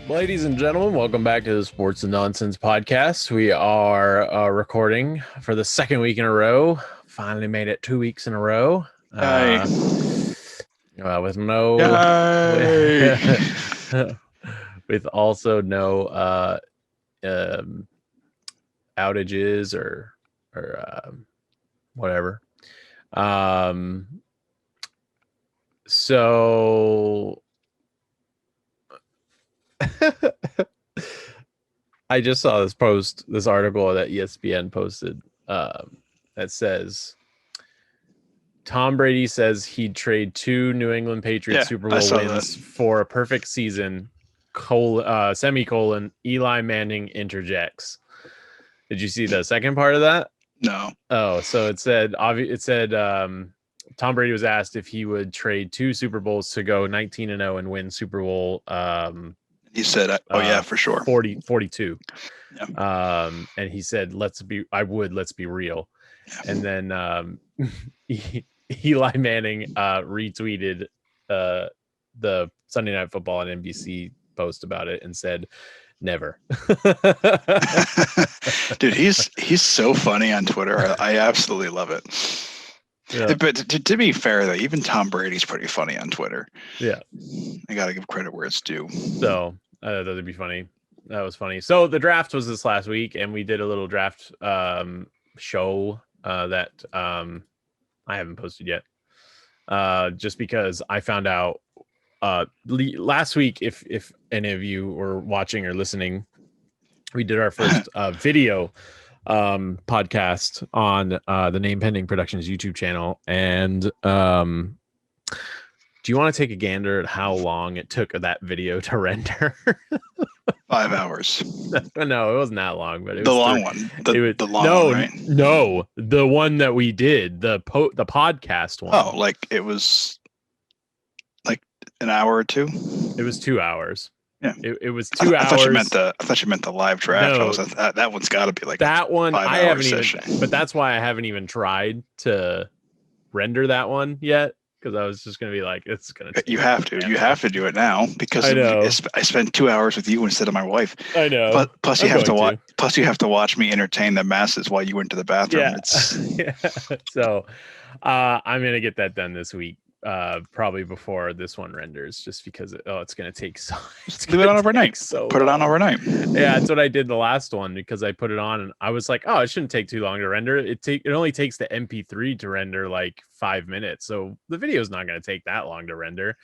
Ladies and gentlemen, welcome back to the Sports and Nonsense podcast. We are recording for the second week in a row. Finally made it 2 weeks in a row. With no, with also no outages or whatever. So I just saw this article that ESPN posted that says Tom Brady says he'd trade 2 New England Patriots Super Bowl wins for a perfect season, semicolon, Eli Manning interjects. Did you see the second part of that? No. Oh, so it said Tom Brady was asked if he would trade 2 Super Bowls to go 19-0 and win Super Bowl. He said, "Oh yeah, for sure." 42. Yeah. And he said, let's be real. Yeah. And then Eli Manning retweeted the Sunday Night Football and NBC post about it and said, never. Dude, he's so funny on Twitter. I absolutely love it. Yeah. But to be fair, though, even Tom Brady's pretty funny on Twitter. Yeah. I got to give credit where it's due. So that'd be funny. That was funny. So the draft was this last week, and we did a little draft show that I haven't posted yet. Just because I found out last week, if any of you were watching or listening, we did our first video podcast on the Name Pending Productions YouTube channel. And do you want to take a gander at how long it took that video to render? 5 hours. No, it wasn't that long, but it the was long one. The long one, right? No, the one that we did, the podcast one. Oh, like it was like an hour or 2? It was 2 hours. Yeah, it was 2 hours. I thought you meant the live draft. No, that one's got to be like that one. I haven't session. even, but that's why I haven't even tried to render that one yet, because I was just gonna be like, it's gonna. You have to do it now because I spent 2 hours with you instead of my wife. I know. But plus you have to watch. Plus you have to watch me entertain the masses while you went to the bathroom. Yeah. So, I'm gonna get that done this week. Probably before this one renders, just because it's going to take so. Leave it on overnight. Put it on overnight. Yeah, that's what I did the last one, because I put it on and I was like, oh, it shouldn't take too long to render. It only takes the MP3 to render like 5 minutes, so the video is not going to take that long to render.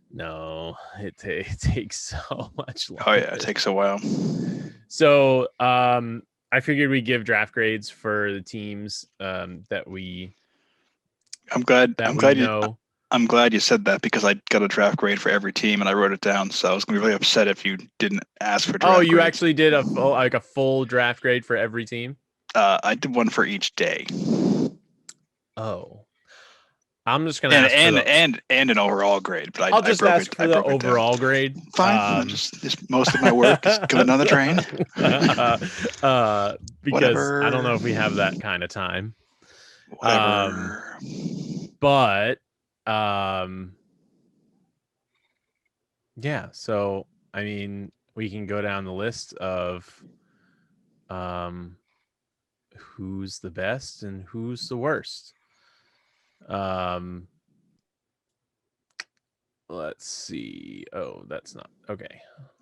No, it takes so much longer. Oh yeah, it takes a while. So I figured we'd give draft grades for the teams that we. I'm glad you said that, because I got a draft grade for every team and I wrote it down. So I was gonna be really upset if you didn't ask for draft grades. You actually did a full draft grade for every team? I did one for each day. Oh. I'm just gonna ask and an overall grade, but I'll just ask for the overall grade. Fine. Just most of my work is going on the train. Because whatever. I don't know if we have that kind of time. Whatever. But yeah, so I mean, we can go down the list of who's the best and who's the worst. Let's see. Oh, that's not okay.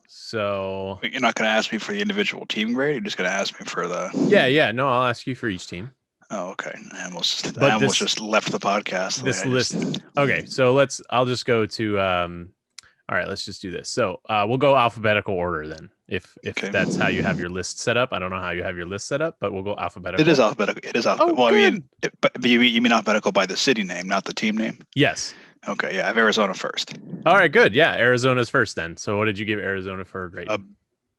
So you're not going to ask me for the individual team grade. You're just going to ask me for the. Yeah. No, I'll ask you for each team. Oh, okay. I almost just left the podcast. This list. Okay, so I'll just go to. All right, let's just do this. So we'll go alphabetical order then. If that's how you have your list set up. I don't know how you have your list set up, but we'll go alphabetical. It is alphabetical. Oh, well, good. You mean alphabetical by the city name, not the team name? Yes. Okay, yeah, I have Arizona first. All right, good. Yeah, Arizona's first then. So what did you give Arizona for a grade? A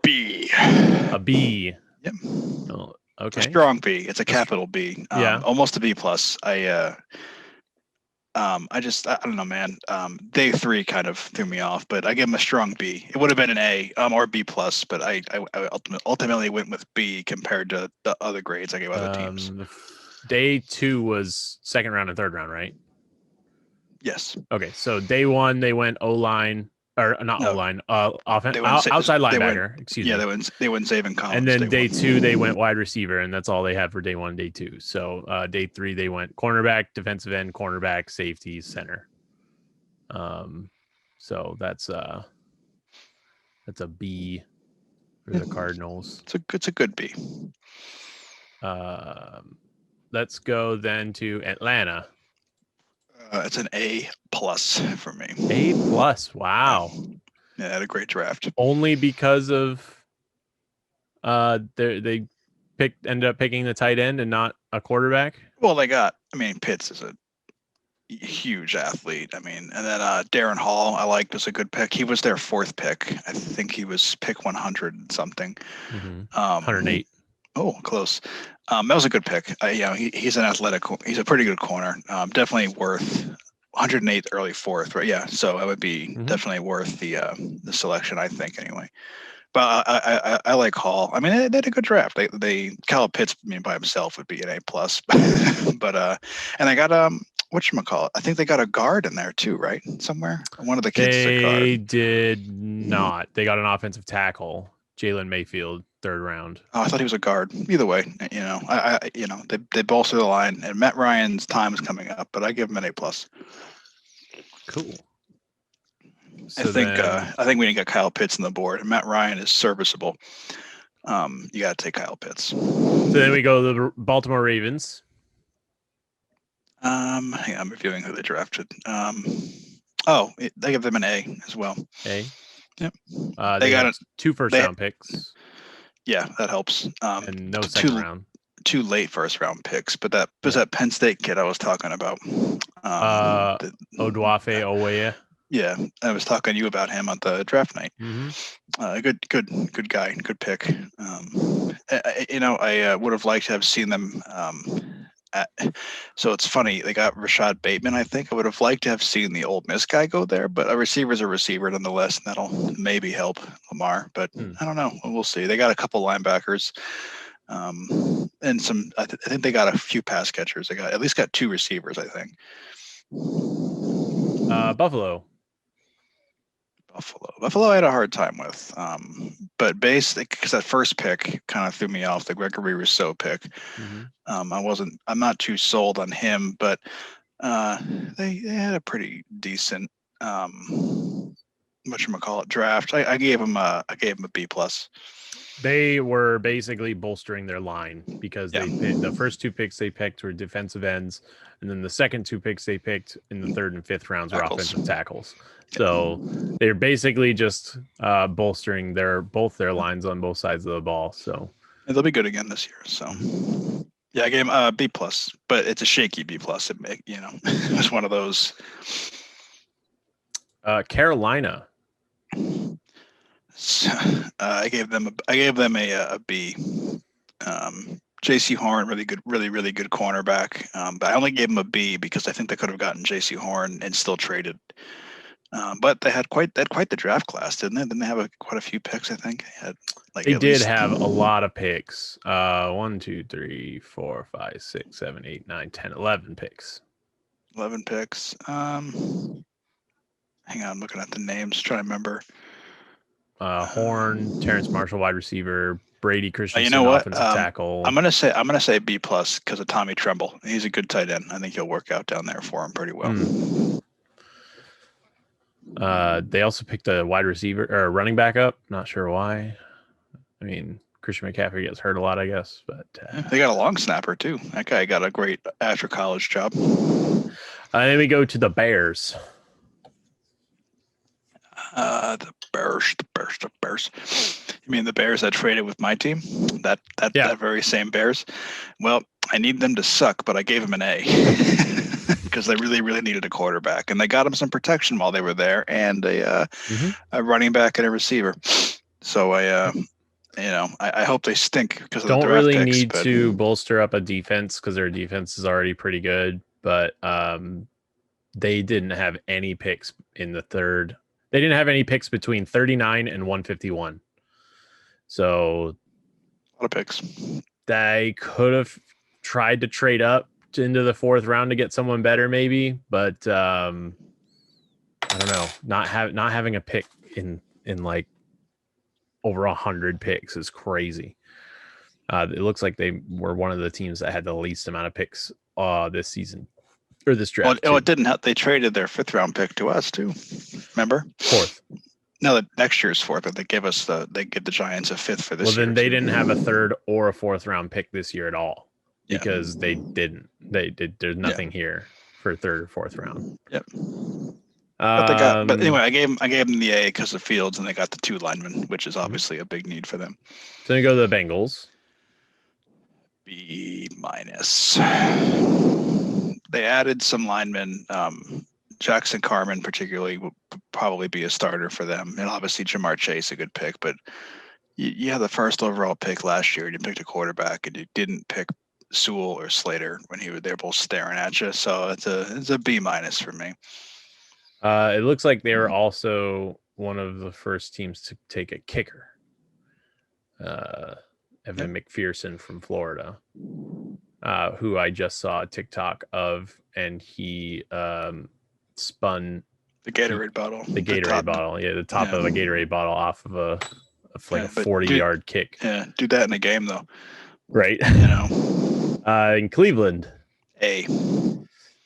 B. A B. Yep. Oh, okay. A strong B. It's a capital B. Yeah. Almost a B plus. I don't know, man. Day 3 kind of threw me off, but I gave him a strong B. It would have been an A or B plus, but I ultimately went with B compared to the other grades I gave other teams. Day 2 was second round and third round, right? Yes. Okay, so day 1 they went O-line, or not O No, line, they went outside they went linebacker. Excuse yeah me. they went Zayvon Collins. And then day 2 they went wide receiver, and that's all they had for day 1, day 2. So day 3 they went cornerback, defensive end, cornerback, safety, center. So that's a B for the Cardinals. It's a good B. Let's go then to Atlanta. It's an A plus for me. A plus. Wow. Yeah, had a great draft. Only because of they ended up picking the tight end and not a quarterback. Well, Pitts is a huge athlete. And then Darren Hall, I liked, was a good pick. He was their 4th pick. I think he was pick 100 and something. 108. Oh, close. That was a good pick. He's an athletic. He's a pretty good corner. Definitely worth 108th, early 4th, right? Yeah, so it would be definitely worth the selection, I think, anyway. But I like Hall. I mean, they had a good draft. They Kyle Pitts, by himself would be an A plus. But and they got whatchamacallit, I think they got a guard in there too, right? Somewhere. One of the kids is a guard. They did not. They got an offensive tackle, Jalen Mayfield, 3rd round. Oh, I thought he was a guard. Either way, they bolster the line, and Matt Ryan's time is coming up, but I give him an A plus. Cool. So I think we didn't get Kyle Pitts on the board, and Matt Ryan is serviceable. You got to take Kyle Pitts. So then we go to the Baltimore Ravens. Hang on, I'm reviewing who they drafted. They give them an A as well. A. Yep. They got 2 first-round picks. Yeah, that helps. And no second round. 2 late first-round picks, but that was that Penn State kid I was talking about. Oduafe Oweh. Yeah, I was talking to you about him at the draft night. Mm-hmm. Good guy, good pick. I would have liked to have seen them. So it's funny, they got Rashad Bateman. I think I would have liked to have seen the Ole Miss guy go there, but a receiver's a receiver nonetheless, and that'll maybe help Lamar. But I don't know. We'll see. They got a couple linebackers, and some. I think they got a few pass catchers. They got at least 2 receivers, I think. Buffalo I had a hard time with, but because that first pick kind of threw me off, the Gregory Rousseau pick. I'm not too sold on him, but they had a pretty decent draft. I gave him a B plus. They were basically bolstering their line because the first 2 picks they picked were defensive ends, and then the second 2 picks they picked in the 3rd and 5th rounds were offensive tackles. So they're basically just bolstering both their lines on both sides of the ball. So they'll be good again this year. So yeah, I gave him a B plus, but it's a shaky B plus. It was one of those. Carolina. So, I gave them a B. J.C. Horn, really good cornerback. But I only gave him a B because I think they could have gotten J.C. Horn and still traded. But they had quite the draft class, didn't they? Didn't they have quite a few picks? I think they did have a lot of picks. 1, 2, 3, 4, 5, 6, 7, 8, 9, 10, 11 picks. 11 picks. Hang on, I'm looking at the names, trying to remember. Horn, Terrence Marshall, wide receiver, Brady Christensen, offensive tackle. I'm gonna say B plus because of Tommy Tremble. He's a good tight end. I think he'll work out down there for him pretty well. They also picked a wide receiver or a running back up. Not sure why. I mean, Christian McCaffrey gets hurt a lot, I guess. But they got a long snapper too. That guy got a great after college job. Then we go to the Bears. The Bears. You mean the Bears that traded with my team? That very same Bears? Well, I need them to suck, but I gave them an A because they really, really needed a quarterback, and they got them some protection while they were there, and a running back and a receiver. So I hope they stink because of the draft really picks, need to bolster up a defense because their defense is already pretty good, but they didn't have any picks in the 3rd. They didn't have any picks between 39 and 151. So a lot of picks. They could have tried to trade up into the 4th round to get someone better, maybe, but I don't know, not having a pick in like over 100 picks is crazy. It looks like they were one of the teams that had the least amount of picks this season or this draft. It didn't help. They traded their 5th round pick to us too. Remember? 4th. No, next year's 4th. But they give the Giants a 5th for this year. Well, then they didn't have a 3rd or a 4th round pick this year at all because they didn't. There's nothing here for 3rd or 4th round. Yep. But they got. But anyway, I gave them the A because of Fields, and they got the 2 linemen, which is obviously a big need for them. So we go to the Bengals. B-. They added some linemen. Jackson Carman, particularly, will probably be a starter for them, and obviously Jamar Chase, a good pick. But you had the 1st overall pick last year, and you picked a quarterback, and you didn't pick Sewell or Slater when they're both staring at you. So it's a B- for me. It looks like they were also one of the first teams to take a kicker. Evan McPherson from Florida, who I just saw a TikTok of, and he spun the Gatorade bottle. The top of a Gatorade bottle off of a 40-yard kick. Yeah, do that in a game though. Right. In Cleveland. A.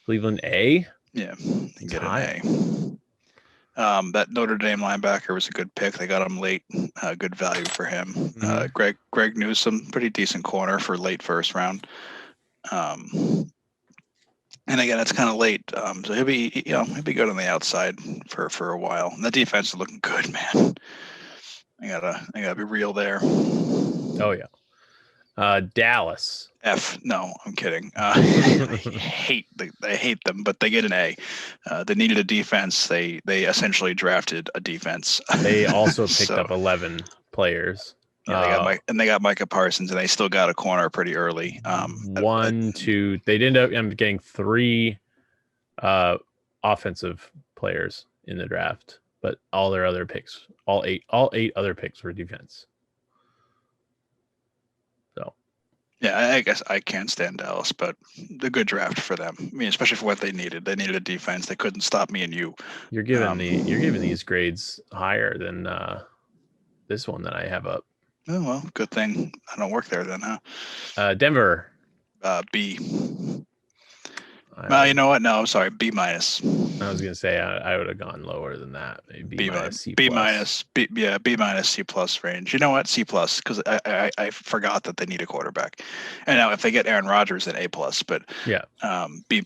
Cleveland A? Yeah, get an A. That Notre Dame linebacker was a good pick. They got him late. Good value for him. Mm-hmm. Greg Newsome, pretty decent corner for late 1st round. And again, it's kind of late. So he'll be good on the outside for a while. And the defense is looking good, man. I gotta be real there. Oh yeah. Dallas. F. No, I'm kidding. I hate them, but they get an A. They needed a defense. They essentially drafted a defense. They also picked up 11 players. Yeah, they got Micah Parsons, and they still got a corner pretty early. They did end up getting 3 offensive players in the draft, but all their other picks, all eight other picks were defense. So, yeah, I guess I can't stand Dallas, but a good draft for them. I mean, especially for what they needed. They needed a defense. They couldn't stop me and you. You're giving these grades higher than this one that I have up. Oh, well, good thing I don't work there then, huh? Denver. B. Well, you know what? No, I'm sorry. B-. I was gonna say I would have gone lower than that. Maybe B-, C+. B-, B-, C+ range. You know what? C+, because I forgot that they need a quarterback. And now if they get Aaron Rodgers, then A+. But yeah, B,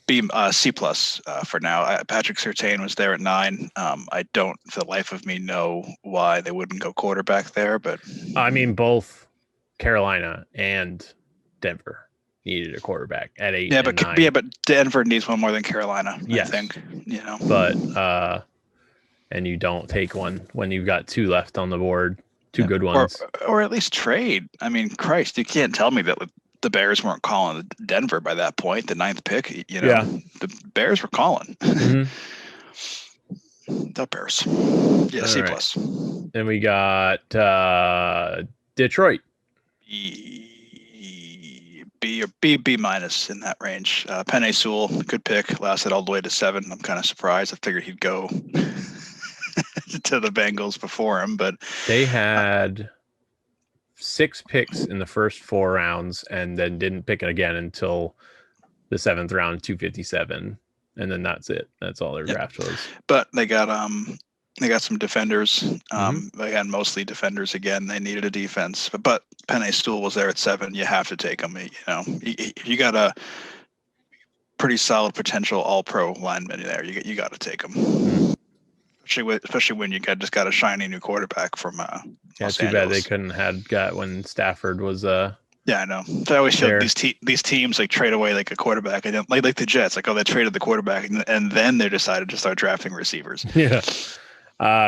C+ for now. Patrick Surtain was there at 9. I don't, for the life of me, know why they wouldn't go quarterback there. But I mean, both Carolina and Denver needed a quarterback at 8. But Denver needs one more than Carolina. Yes. I think, but and you don't take one when you've got 2 left on the board, good ones, or at least trade. I mean, Christ, you can't tell me that the Bears weren't calling Denver by that point. The 9th pick, the Bears were calling. Mm-hmm. The Bears, yeah, C+. Right. Then we got Detroit. B or B- in that range. Penei Sewell, good pick, lasted all the way to 7. I'm kind of surprised. I figured he'd go to the Bengals before him, but they had 6 picks in the first 4 rounds and then didn't pick it again until the 7th round, 257, and then that's it. That's all their draft was. But they got some defenders. Again, mostly defenders. Again, they needed a defense, but Penei Sewell was there at 7. You have to take him. You got a pretty solid potential All-Pro lineman there. You got to take him. Especially when you just got a shiny new quarterback from Los too Angeles. Bad they couldn't have got when Stafford was Yeah, I know. So I always feel these teams like trade away like a quarterback, and then like the Jets, like, oh, they traded the quarterback, and then they decided to start drafting receivers. Yeah.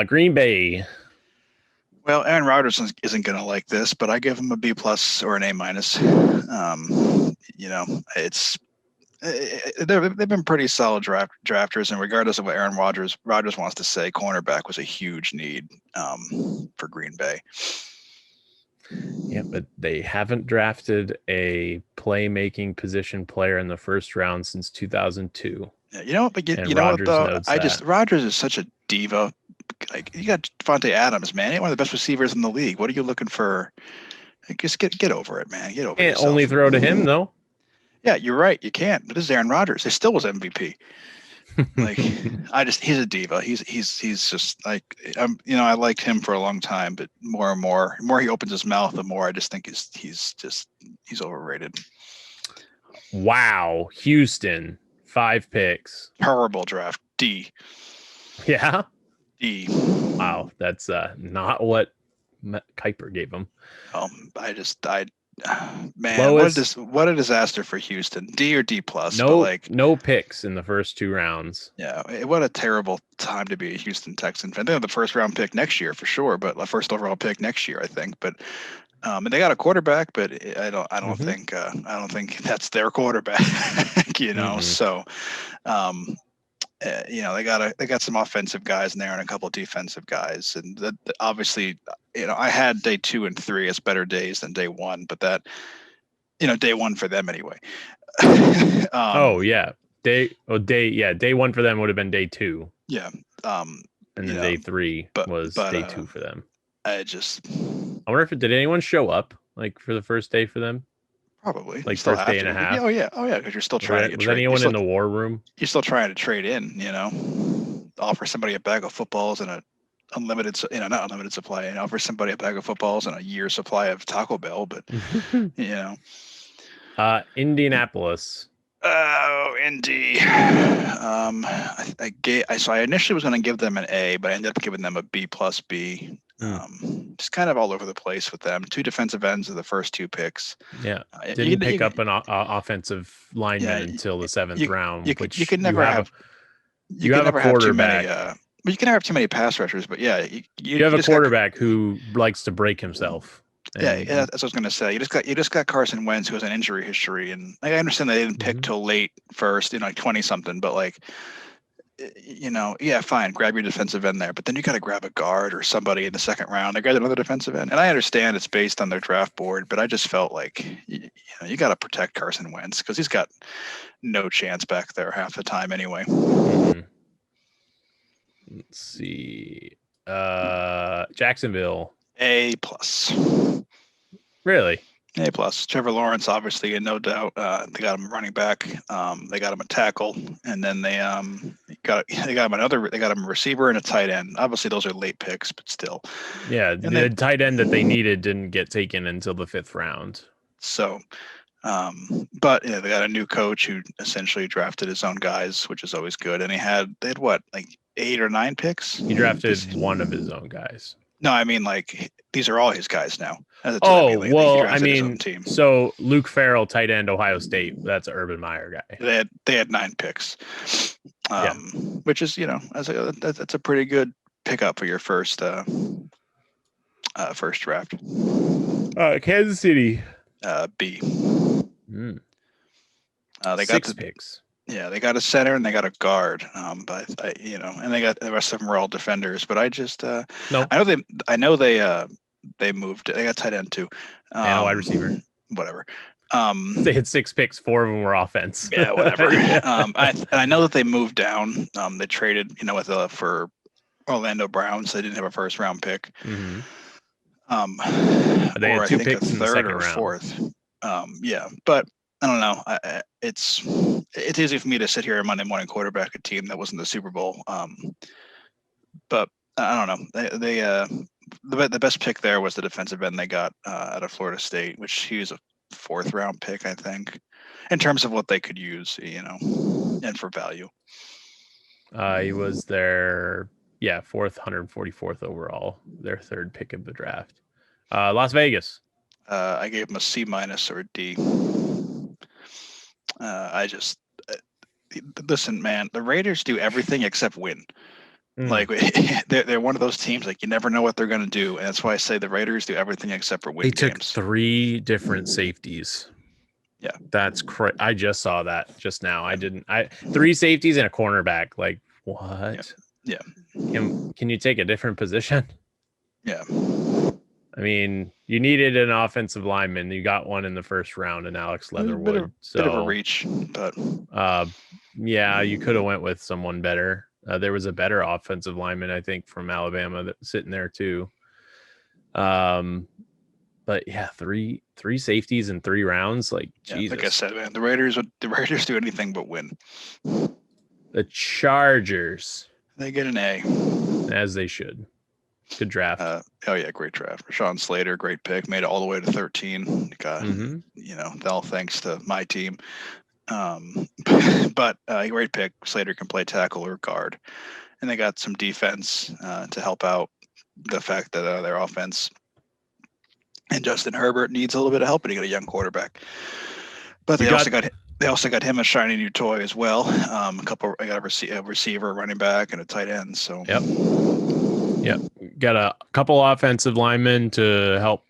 Green Bay. Well, Aaron Rodgers isn't going to like this, but I give him a B+ or an A-. They've been pretty solid drafters, and regardless of what Aaron Rodgers wants to say, cornerback was a huge need for Green Bay. Yeah, but they haven't drafted a playmaking position player in the first round since 2002. Yeah, you know what? But you know what though? Rodgers is such a diva. Like, you got Devontae Adams, man. He's one of the best receivers in the league. What are you looking for? Just get over it, man. Get over Can't yourself. only throw to him though. Yeah, you're right. You can't. But this is Aaron Rodgers. He still was MVP. Like, he's a diva. He's just like, I liked him for a long time, but more and more, the more he opens his mouth, the more I just think he's overrated. Wow, Houston, 5 picks. Terrible draft. D. Yeah. D. Wow, that's not what Kuiper gave him. Man, Lowest, what a disaster for Houston. D or D plus. no, but like, no picks in the first 2 rounds. Yeah, what a terrible time to be a Houston Texan fan. They have the first round pick next year for sure, but the first overall pick next year, I think. But and they got a quarterback, but I don't think that's their quarterback. So they got some offensive guys in there and a couple of defensive guys, and obviously, I had day 2 and 3 as better days than day 1, but that, day 1 for them anyway. Day 1 for them would have been day 2. Yeah. And then day 3 was day 2 for them. I wonder if did anyone show up like for the first day for them? Probably. Like first day and a half. Oh yeah. Because you're still trying to get was anyone in the war room? You're still trying to trade in, offer somebody a bag of footballs and a unlimited, not unlimited supply, and offer somebody a bag of footballs and a year's supply of Taco Bell, but Indianapolis. Oh, Indy. I initially was going to give them an A, but I ended up giving them a B plus B. Just kind of all over the place with them. 2 defensive ends of the first 2 picks. Yeah, didn't pick up an offensive lineman until the 7th round. You can never have. You have a quarterback. You can never have too many pass rushers, but yeah, you have a quarterback who likes to break himself. Yeah, that's what I was going to say. You just got Carson Wentz, who has an injury history, and I understand they didn't pick till late first, like 20 something, but like, fine, grab your defensive end there, but then you got to grab a guard or somebody in the 2nd round. They grab another defensive end, and I understand it's based on their draft board, but I just felt like you got to protect Carson Wentz because he's got no chance back there half the time anyway. Let's see, Jacksonville, A plus. Really? A plus. Trevor Lawrence, obviously, and no doubt, they got him running back. They got him a tackle, and then they got him a receiver and a tight end. Obviously, those are late picks, but still. Yeah, the tight end that they needed didn't get taken until the 5th round. So, but they got a new coach who essentially drafted his own guys, which is always good. And they had what, like 8 or 9 picks? He drafted one of his own guys. No, I mean, like, these are all his guys now. So Luke Farrell, tight end, Ohio State. That's an Urban Meyer guy. They had 9 picks, which is that's a pretty good pickup for your first draft. Kansas City, B. They got 6 picks. Yeah, they got a center and they got a guard, but and they got the rest of them were all defenders. But I just I know they moved. They got tight end too, and a wide receiver. Whatever. They had 6 picks. 4 of them were offense. Yeah, whatever. I know that they moved down. They traded, for Orlando Browns. They didn't have a first round pick. Mm-hmm. They had 2 picks in the 2nd round. 4th. But I don't know. It's easy for me to sit here on Monday morning quarterback a team that wasn't the Super Bowl. But I don't know. The best pick there was the defensive end they got out of Florida State, which he was a 4th round pick, I think, in terms of what they could use, and for value. He was their 4th, 144th overall, their 3rd pick of the draft. Las Vegas. I gave him a C- or a D. Listen, man, the Raiders do everything except win. Like, they're one of those teams, like, you never know what they're going to do. And that's why I say the Raiders do everything except for win games. They took 3 different safeties. Yeah. That's crazy. I just saw that just now. 3 safeties and a cornerback. Like, what? Yeah. Can you take a different position? Yeah. I mean, you needed an offensive lineman. You got one in the 1st round, and Alex Leatherwood. Bit of a reach, but you could have went with someone better. There was a better offensive lineman, I think, from Alabama that sitting there too. But yeah, three safeties in 3 rounds, like Jesus. Like I said, man, the Raiders do anything but win. The Chargers, they get an A, as they should. Good draft. Great draft. Rashawn Slater, great pick, made it all the way to 13. All thanks to my team. But great pick. Slater can play tackle or guard, and they got some defense to help out the fact that their offense and Justin Herbert needs a little bit of help, and he got a young quarterback. But they also got him a shiny new toy as well. I got a receiver, running back, and a tight end. So yep, got a couple offensive linemen to help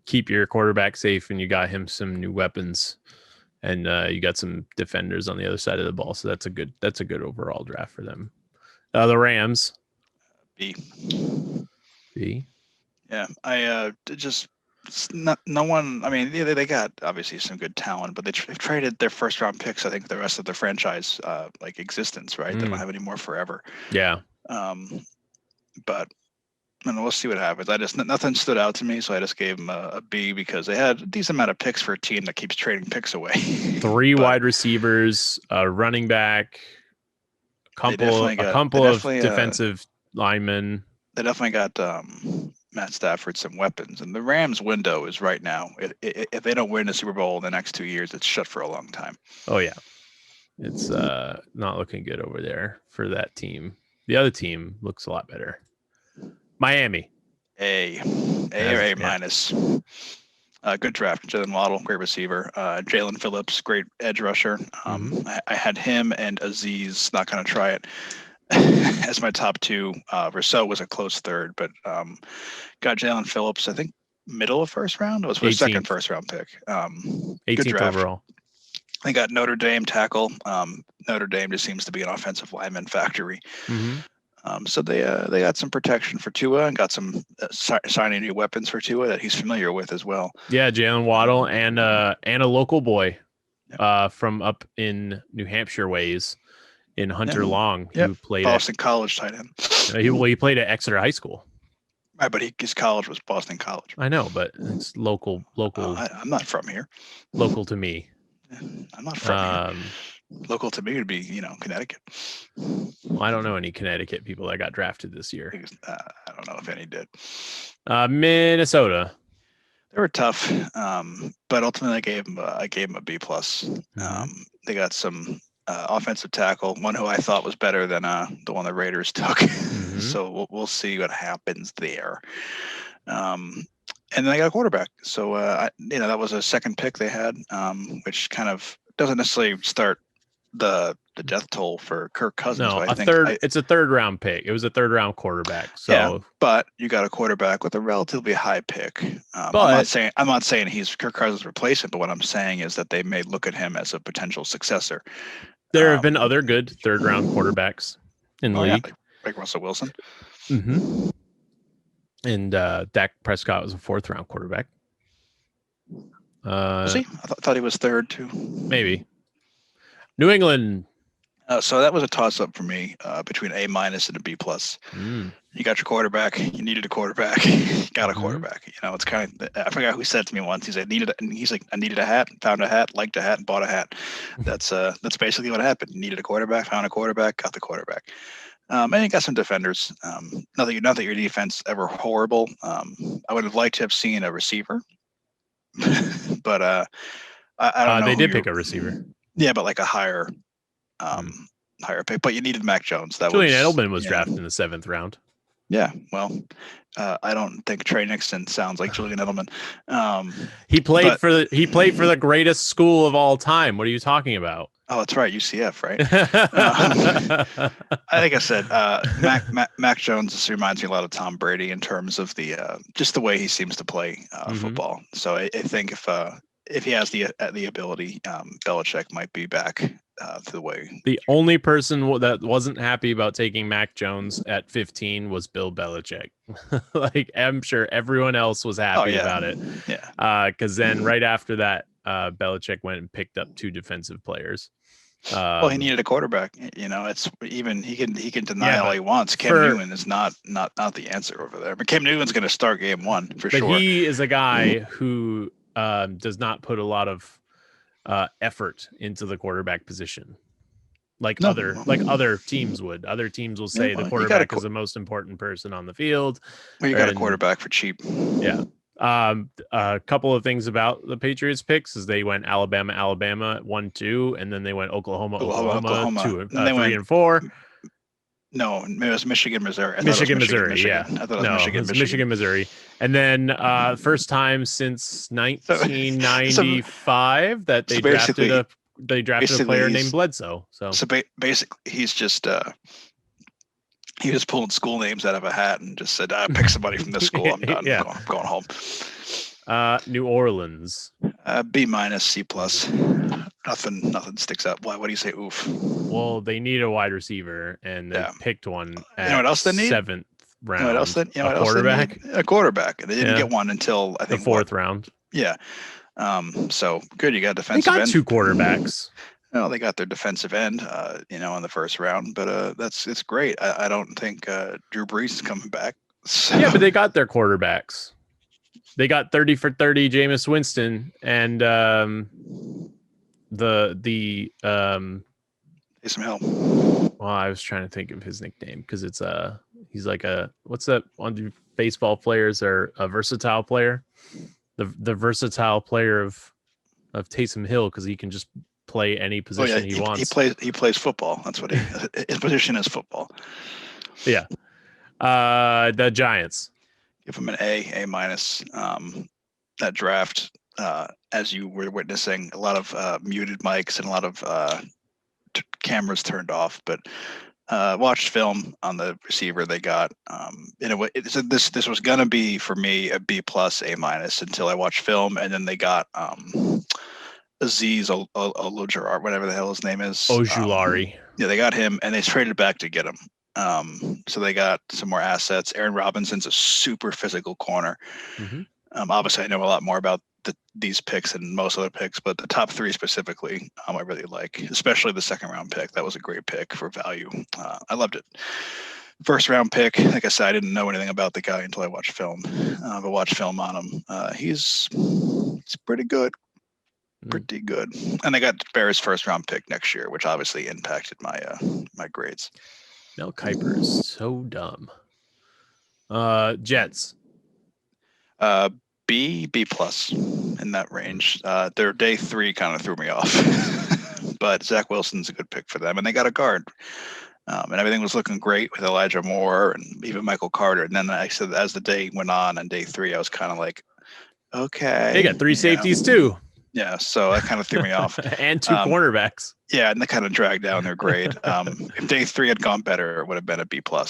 keep your quarterback safe, and you got him some new weapons, and you got some defenders on the other side of the ball. So that's a good overall draft for them. The Rams, B. Yeah, I just no one. I mean, they got obviously some good talent, but they've traded their first round picks. I think the rest of their franchise existence, right? They don't have any more forever. Yeah. But we'll see what happens. Nothing stood out to me, so I just gave them a B because they had a decent amount of picks for a team that keeps trading picks away. 3 wide receivers, a running back, a couple of defensive linemen. They definitely got Matt Stafford some weapons, and the Rams' window is right now. If they don't win the Super Bowl in the next 2 years, it's shut for a long time. Oh yeah, it's not looking good over there for that team. The other team looks a lot better. Miami, A or A minus. Good draft. Jalen Waddle, great receiver. Jalen Phillips, great edge rusher. I had him and Aziz, not going to try it, as my top 2. Rousseau was a close third, but got Jalen Phillips, I think, middle of first round. It was my second first round pick. 18th overall. They got Notre Dame tackle. Notre Dame just seems to be an offensive lineman factory. So they got some protection for Tua and got some signing new weapons for Tua that he's familiar with as well. Yeah, Jalen Waddle and a local boy from up in New Hampshire ways in Hunter Long, who played Boston College tight end. He played at Exeter High School. Right, but his college was Boston College. I know, but it's local. I'm not from here. Local to me. I'm not from here. Local to me would be, Connecticut. Well, I don't know any Connecticut people that got drafted this year. I don't know if any did. Minnesota. They were tough, but ultimately I gave them a B plus. They got some offensive tackle, one who I thought was better than the one the Raiders took. So we'll see what happens there. And then they got a quarterback. So that was a second pick they had, which kind of doesn't necessarily start the death toll for Kirk Cousins. No, it's a third round pick. It was a third round quarterback. So yeah, but you got a quarterback with a relatively high pick. I'm not saying he's Kirk Cousins' replacement, but what I'm saying is that they may look at him as a potential successor. There have been other good third round quarterbacks in the league, like Russell Wilson. And Dak Prescott was a 4th round quarterback. Was he? I thought he was 3rd too. Maybe. New England. So that was a toss up for me between A minus and a B plus. You got your quarterback. You needed a quarterback. You got a quarterback. It's kind of. I forgot who said to me once. He said he's like, I needed a hat, found a hat, liked a hat, and bought a hat. That's basically what happened. You needed a quarterback, found a quarterback, got the quarterback. And you got some defenders. Not that your defense ever horrible. I would have liked to have seen a receiver, but I don't know. They did pick a receiver. Yeah, but like a higher pick. But you needed Mac Jones. Julian Edelman was drafted in the 7th round. Yeah, well, I don't think Trey Nixon sounds like Julian Edelman. He played for the greatest school of all time. What are you talking about? Oh, that's right, UCF, right? I think I said Mac Jones just reminds me a lot of Tom Brady in terms of the just the way he seems to play football. So I think if he has the ability, Belichick might be back to the way. The only person that wasn't happy about taking Mac Jones at 15 was Bill Belichick. Like, I'm sure everyone else was happy about it. Yeah. Because then right after that, Belichick went and picked up 2 defensive players. Well, he needed a quarterback. It's even he can deny all but he wants. Cam Newton is not the answer over there. But Cam Newton's going to start game one for sure. But he is a guy who does not put a lot of effort into the quarterback position, like other teams would. Other teams will say the quarterback is the most important person on the field. Well, you got a quarterback for cheap. Yeah. A couple of things about the Patriots picks is they went Alabama at 1-2, and then they went Oklahoma 3 and 4. No, it was Michigan, Missouri. Missouri. Yeah. I thought it was Michigan, Missouri. And then first time since 1995 that they drafted a player named Bledsoe. So basically he's just he was pulling school names out of a hat and just said, pick somebody from this school. I'm done. I'm going home. New Orleans. B-, C+. Nothing sticks up. What do you say? Oof. Well, they need a wide receiver, and they picked one at what else they need? 7th round. You know what else a quarterback? A quarterback. And they didn't get one until, I think, the 4th round. Yeah. So good. You got defensive end. They got 2 quarterbacks. Well, they got their defensive end, in the first round, but it's great. I don't think Drew Brees is coming back. So. Yeah, but they got their quarterbacks. They got 30 for 30 Jameis Winston and the Taysom Hill. Well, I was trying to think of his nickname because it's he's like what's that on baseball players are a versatile player, the versatile player of Taysom Hill because he can just play any position he wants. He plays football. That's what his position is, football. Yeah. The Giants. Give him an A-. That draft, as you were witnessing, a lot of muted mics and a lot of cameras turned off. But watched film on the receiver they got. In a way, this was gonna be for me a B+, A- until I watched film, and then they got Aziz Ojulari, whatever the hell his name is. Ojulari. Yeah, they got him, and they traded back to get him. So they got some more assets. Aaron Robinson's a super physical corner. Mm-hmm. Obviously, I know a lot more about these picks than most other picks, but the top 3 specifically, I really like, especially the 2nd round pick. That was a great pick for value. I loved it. 1st round pick, like I said, I didn't know anything about the guy until I watched film. But watched film on him. He's pretty good. Pretty good. And they got Bears' 1st round pick next year, which obviously impacted my grades. Mel Kiper is so dumb. Jets. B+ in that range. Their day 3 kind of threw me off, but Zach Wilson's a good pick for them, and they got a guard. And everything was looking great with Elijah Moore and even Michael Carter. And then I said, as the day went on day 3, I was kind of like, okay. They got 3 safeties too. Yeah, so that kind of threw me off. And 2 cornerbacks. Yeah, and they kind of dragged down their grade. If day 3 had gone better, it would have been a B+, or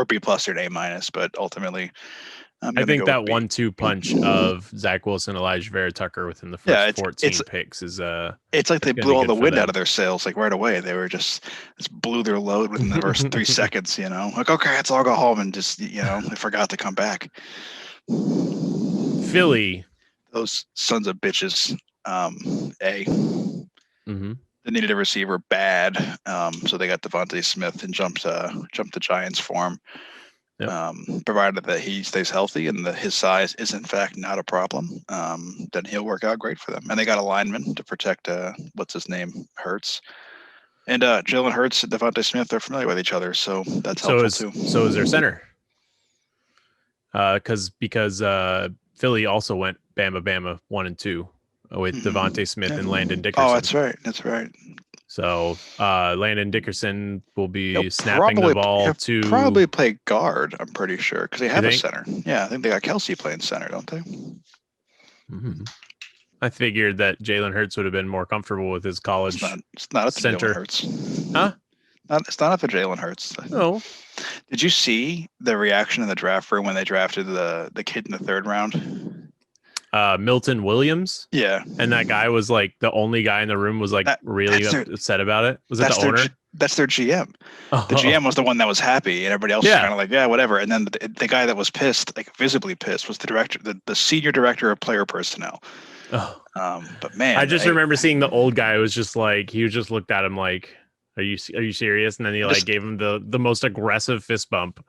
B+ or an A-. But ultimately, I think that 1-2 punch of Zach Wilson, Elijah Vera Tucker within the first 14 picks is it's like they blew all the wind out of their sails like right away. They were just blew their load within the first 3 seconds. Like, okay, let's all go home, and just they forgot to come back. Philly. Those sons of bitches. A. Mm-hmm. They needed a receiver bad, so they got Devontae Smith and jumped the Giants for him. Yep. Provided that he stays healthy and that his size is in fact not a problem, then he'll work out great for them. And they got a lineman to protect what's his name, Hurts. And Jalen Hurts and Devontae Smith are familiar with each other, so that's helpful too. So is their center. Because Philly also went Bama 1 and 2 with Devontae Smith and Landon Dickerson. Oh, that's right. So Landon Dickerson will be snapping the ball to probably play guard. I'm pretty sure because they have a center. Yeah, I think they got Kelsey playing center, don't they? Mm-hmm. I figured that Jalen Hurts would have been more comfortable with his college. It's not at the center. Jalen Hurts. Huh? It's not at the Jalen Hurts. No. Did you see the reaction in the draft room when they drafted the kid in the 3rd round? Milton Williams. Yeah. And that guy was like the only guy in the room was like really upset about it. Was it the owner? That's their GM. Oh. The GM was the one that was happy, and everybody else was kind of like, yeah, whatever. And then the guy that was pissed, like visibly pissed, was the director, the senior director of player personnel. Oh. But man, I just remember seeing the old guy was just like, he just looked at him like, are you serious? And then he like gave him the most aggressive fist bump.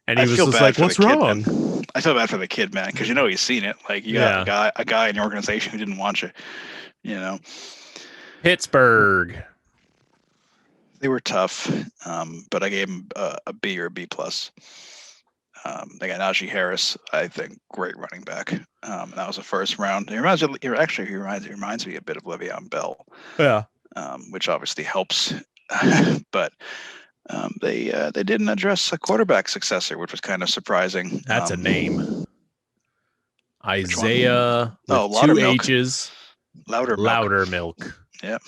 And he was just like, what's wrong? Kid, I feel bad for the kid, man, because he's seen it. Like you got a guy in the organization who didn't want you. Pittsburgh. They were tough, but I gave them a B or a B plus. They got Najee Harris, I think, great running back. That was the first round. He reminds me a bit of Le'Veon Bell. Yeah. Which obviously helps, but they didn't address a quarterback successor, which was kind of surprising. That's a name. Isaiah with two milk. H's. Louder milk. Yeah.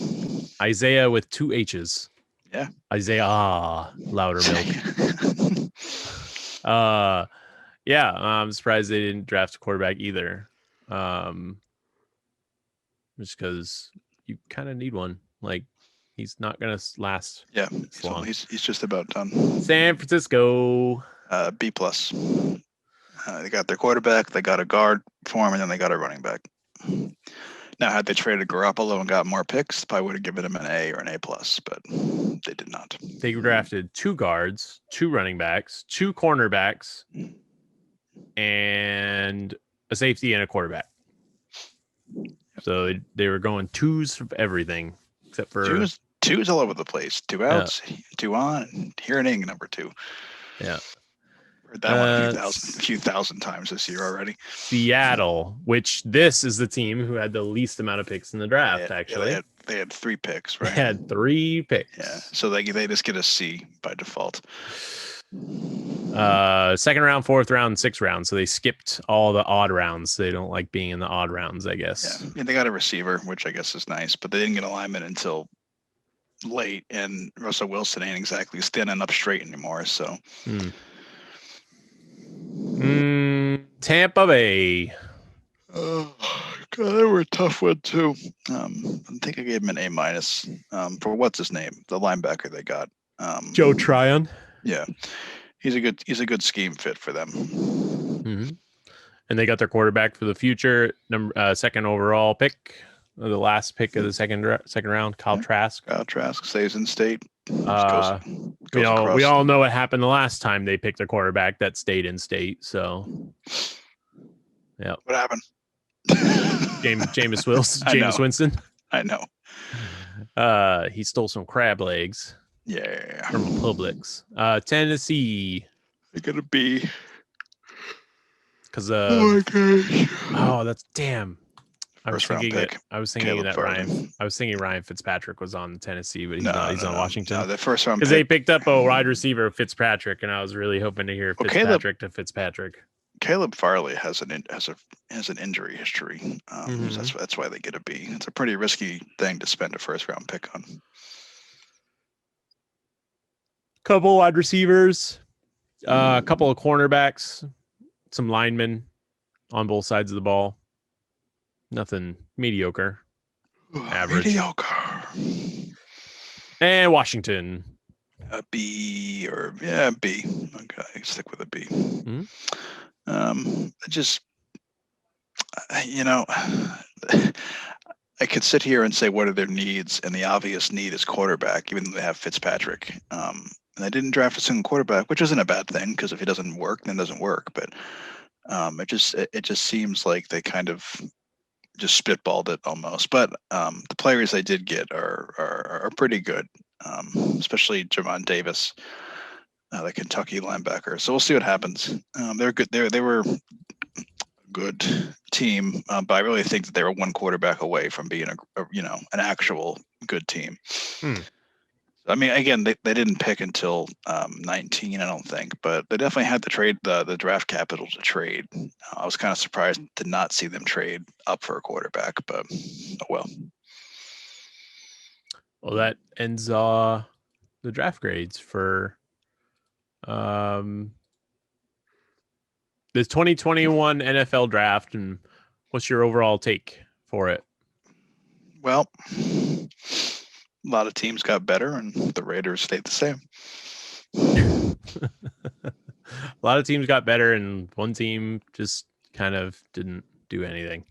Isaiah with two H's. Yeah. Isaiah louder milk. Yeah, I'm surprised they didn't draft a quarterback either. Just because you kind of need one. Like, he's not gonna last. Yeah, long. He's just about done. San Francisco. B plus. They got their quarterback, they got a guard for him, and then they got a running back. Now, had they traded Garoppolo and got more picks, probably would have given him an A or an A plus, but they did not. They drafted 2 guards, 2 running backs, 2 cornerbacks, and a safety and a quarterback. So they were going 2s of everything, except for 2s all over the place. 2 outs, 2 on, here an inning number 2. Yeah. Heard that one a few thousand times this year already. Seattle, which this is the team who had the least amount of picks in the draft, actually. Yeah, they had 3 picks, right? They had 3 picks. Yeah, so they just get a C by default. Second round, 4th round, 6th round. So they skipped all the odd rounds. They don't like being in the odd rounds, I guess. Yeah, they got a receiver, which I guess is nice, but they didn't get alignment until late, and Russell Wilson ain't exactly standing up straight anymore, so... Tampa Bay. Oh God, they were a tough one too. I think I gave him an A minus for what's his name, the linebacker they got. Joe Tryon. Yeah, he's a good scheme fit for them. Mm-hmm. And they got their quarterback for the future, second overall pick, the last pick of the second round, Kyle Trask. Kyle Trask stays in state. We all know what happened the last time they picked a quarterback that stayed in state. So, yeah. What happened? Jameis Winston. I know. He stole some crab legs. Yeah. From Publix. Tennessee. They're gonna be. Because oh my gosh. Oh, that's damn. I was thinking Ryan Fitzpatrick was on Tennessee, but he's on Washington. No, the first round because they picked up a wide receiver, Fitzpatrick, and I was really hoping to hear Fitzpatrick to Fitzpatrick. Caleb Farley has an injury history. So that's why they get a B. It's a pretty risky thing to spend a first round pick on. Couple wide receivers, a couple of cornerbacks, some linemen on both sides of the ball. Nothing mediocre. Average. Mediocre. And Washington. A B or B. Okay, stick with a B. Mm-hmm. I could sit here and say what are their needs, and the obvious need is quarterback, even though they have Fitzpatrick. And they didn't draft a single quarterback, which isn't a bad thing because if he doesn't work, then it doesn't work. But it just seems like they kind of just spitballed it almost. But the players they did get are pretty good, especially Javon Davis, the Kentucky linebacker. So we'll see what happens. They're good. They were a good team, but I really think that they were one quarterback away from being an actual good team. I mean, again, they didn't pick until 19, I don't think, but they definitely had the draft capital to trade. I was kind of surprised to not see them trade up for a quarterback, but oh well. Well, that ends the draft grades for this 2021 NFL draft, and What's your overall take for it? Well, a lot of teams got better, and the Raiders stayed the same. A lot of teams got better, and one team just kind of didn't do anything.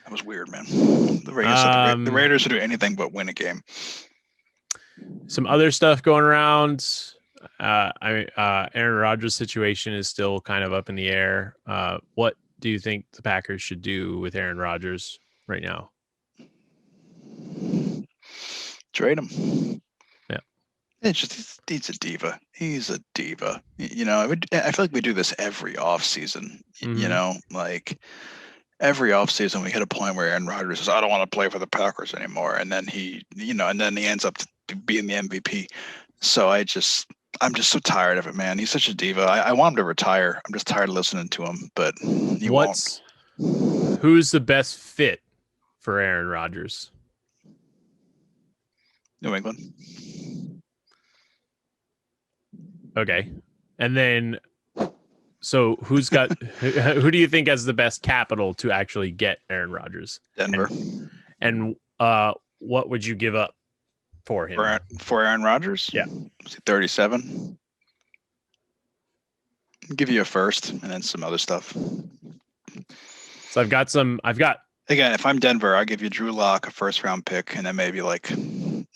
That was weird, man. The Raiders would do anything but win a game. Some other stuff going around. Aaron Rodgers' situation is still kind of up in the air. What do you think the Packers should do with Aaron Rodgers right now? Trade him. Yeah. It's just he's a diva. He's a diva. You know, I feel like we do this every offseason. Mm-hmm. You know, like every offseason we hit a point where Aaron Rodgers says, I don't want to play for the Packers anymore. And then he ends up being the MVP. So I'm just so tired of it, man. He's such a diva. I want him to retire. I'm just tired of listening to him, but he won't. Who's the best fit for Aaron Rodgers? New England. Okay. And then, so who do you think has the best capital to actually get Aaron Rodgers? Denver. And what would you give up for him? For Aaron Rodgers? Yeah. 37. I'll give you a first and then some other stuff. So I've got again, if I'm Denver, I'll give you Drew Lock, a first round pick, and then maybe like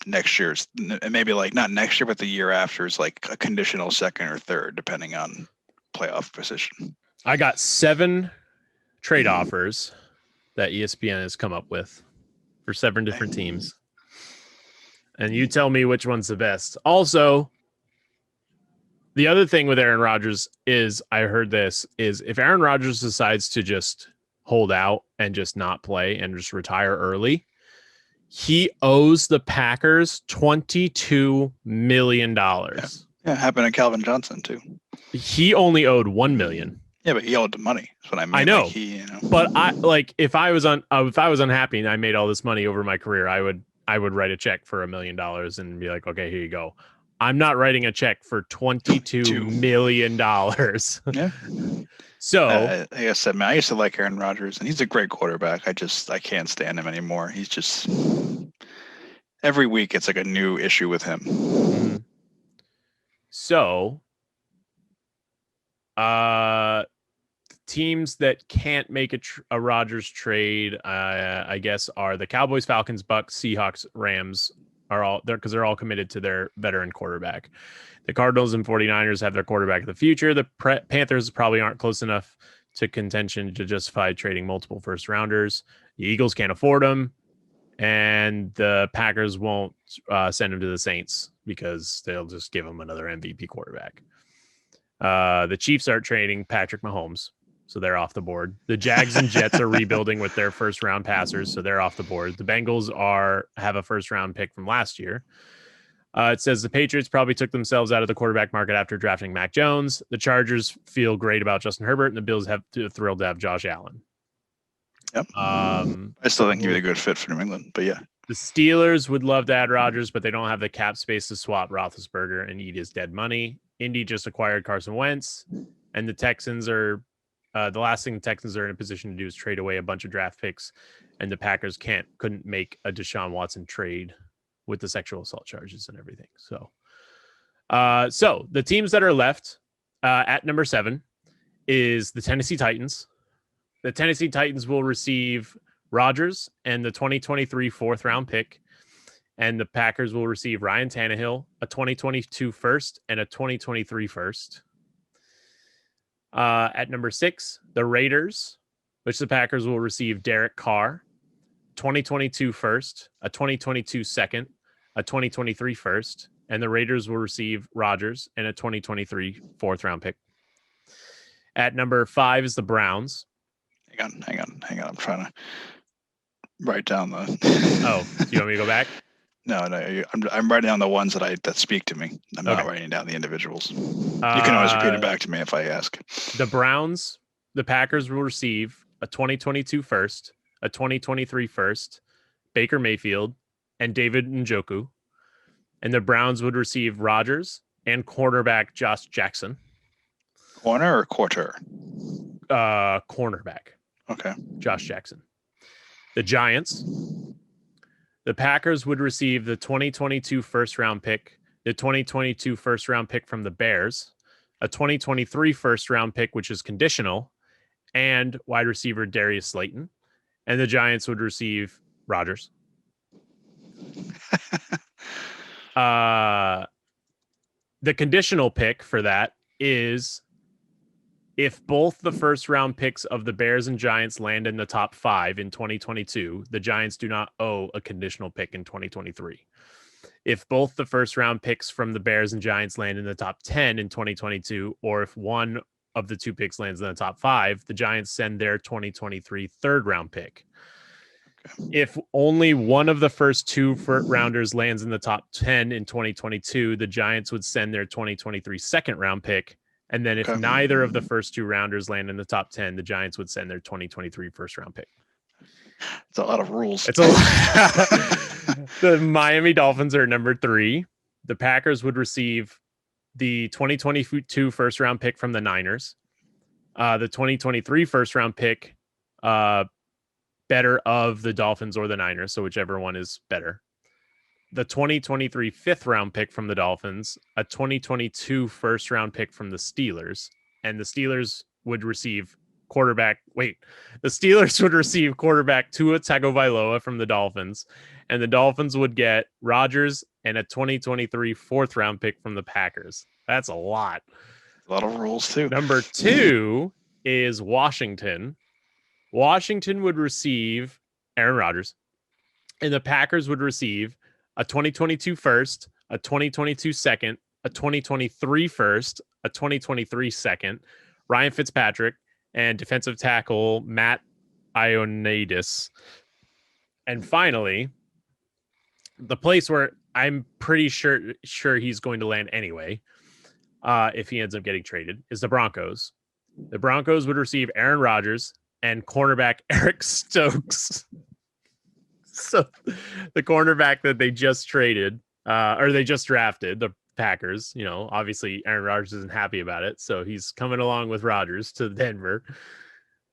next year's, maybe like not next year, but the year after is like a conditional second or third, depending on playoff position. I got 7 trade offers that ESPN has come up with for 7 different teams. And you tell me which one's the best. Also, the other thing with Aaron Rodgers is, I heard this, is if Aaron Rodgers decides to just hold out and just not play and just retire early, he owes the Packers $22 million. Yeah, happened to Calvin Johnson too. He only owed $1 million. Yeah, but he owed the money. That's what I mean. I know. Like But if I was unhappy and I made all this money over my career, I would write a check for $1 million and be like, okay, here you go. I'm not writing a check for $22 million. Yeah. So like I said, man, I used to like Aaron Rodgers, and he's a great quarterback. I can't stand him anymore. He's just every week it's like a new issue with him. Mm-hmm. So, teams that can't make a Rodgers trade, I guess, are the Cowboys, Falcons, Bucks, Seahawks, Rams. Are all there because they're all committed to their veteran quarterback. The Cardinals and 49ers have their quarterback of the future. The Panthers probably aren't close enough to contention to justify trading multiple first rounders. The Eagles can't afford them, and the Packers won't send him to the Saints because they'll just give him another MVP quarterback. The Chiefs aren't trading Patrick Mahomes, so they're off the board. The Jags and Jets are rebuilding with their first round passers, so they're off the board. The Bengals have a first round pick from last year. It says the Patriots probably took themselves out of the quarterback market after drafting Mac Jones. The Chargers feel great about Justin Herbert, and the Bills have thrilled to have Josh Allen. Yep. I still think he'd be a good fit for New England, but yeah. The Steelers would love to add Rodgers, but they don't have the cap space to swap Roethlisberger and eat his dead money. Indy just acquired Carson Wentz, and the Texans are the last thing the Texans are in a position to do is trade away a bunch of draft picks, and the Packers couldn't make a Deshaun Watson trade with the sexual assault charges and everything. So the teams that are left at number 7 is the Tennessee Titans. The Tennessee Titans will receive Rodgers and the 2023 fourth round pick, and the Packers will receive Ryan Tannehill, a 2022 first and a 2023 first. At number 6, the Raiders, which the Packers will receive Derek Carr, 2022 first, a 2022 second, a 2023 first, and the Raiders will receive Rodgers and a 2023 fourth round pick. At number 5 is the Browns. Hang on. I'm trying to write down the. Oh, do you want me to go back? No. I'm writing down the ones that speak to me. I'm not writing down the individuals. You can always repeat it back to me if I ask. The Browns, the Packers will receive a 2022 first, a 2023 first, Baker Mayfield, and David Njoku. And the Browns would receive Rodgers and cornerback Josh Jackson. Corner or quarter? Cornerback. Okay. Josh Jackson. the Giants. The Packers would receive the 2022 first round pick, the 2022 first round pick from the Bears, a 2023 first round pick, which is conditional, and wide receiver Darius Slayton. And the Giants would receive Rodgers. The conditional pick for that is if both the first round picks of the Bears and Giants land in the top 5 in 2022, the Giants do not owe a conditional pick in 2023. If both the first round picks from the Bears and Giants land in the top 10 in 2022, or if one of the 2 picks lands in the top 5, the Giants send their 2023 third round pick. If only one of the first 2 rounders lands in the top 10 in 2022, the Giants would send their 2023 second round pick. And then if neither of the first 2 rounders land in the top 10, the Giants would send their 2023 first round pick. It's a lot of rules. It's a lot. The Miami Dolphins are number 3. The Packers would receive the 2022 first round pick from the Niners. The 2023 first round pick, better of the Dolphins or the Niners, so whichever one is better. The 2023 fifth round pick from the Dolphins, a 2022 first round pick from the Steelers, and the Steelers would receive quarterback Tua Tagovailoa from the Dolphins, and the Dolphins would get Rodgers and a 2023 fourth round pick from the Packers. That's a lot. A lot of rules too. Number 2 is Washington. Washington would receive Aaron Rodgers, and the Packers would receive a 2022 first, a 2022 second, a 2023 first, a 2023 second, Ryan Fitzpatrick, and defensive tackle Matt Ioannidis. And finally, the place where I'm pretty sure he's going to land anyway, if he ends up getting traded, is the Broncos. The Broncos would receive Aaron Rodgers and cornerback Eric Stokes. So the cornerback that they just traded, or they just drafted, the Packers, obviously Aaron Rodgers isn't happy about it. So he's coming along with Rodgers to Denver.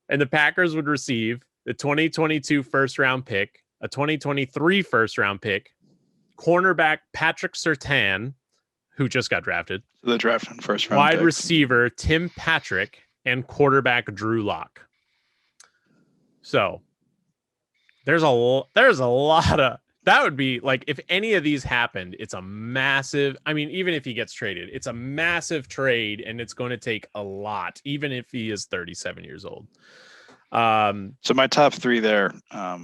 And the Packers would receive the 2022 first round pick, a 2023 first round pick, cornerback Patrick Surtain, who just got drafted. The draft and first round wide picks. receiver Tim Patrick, and quarterback Drew Lock. So there's a lot of, that would be like, if any of these happened, it's a massive, even if he gets traded, it's a massive trade, and it's going to take a lot, even if he is 37 years old. So my top 3 there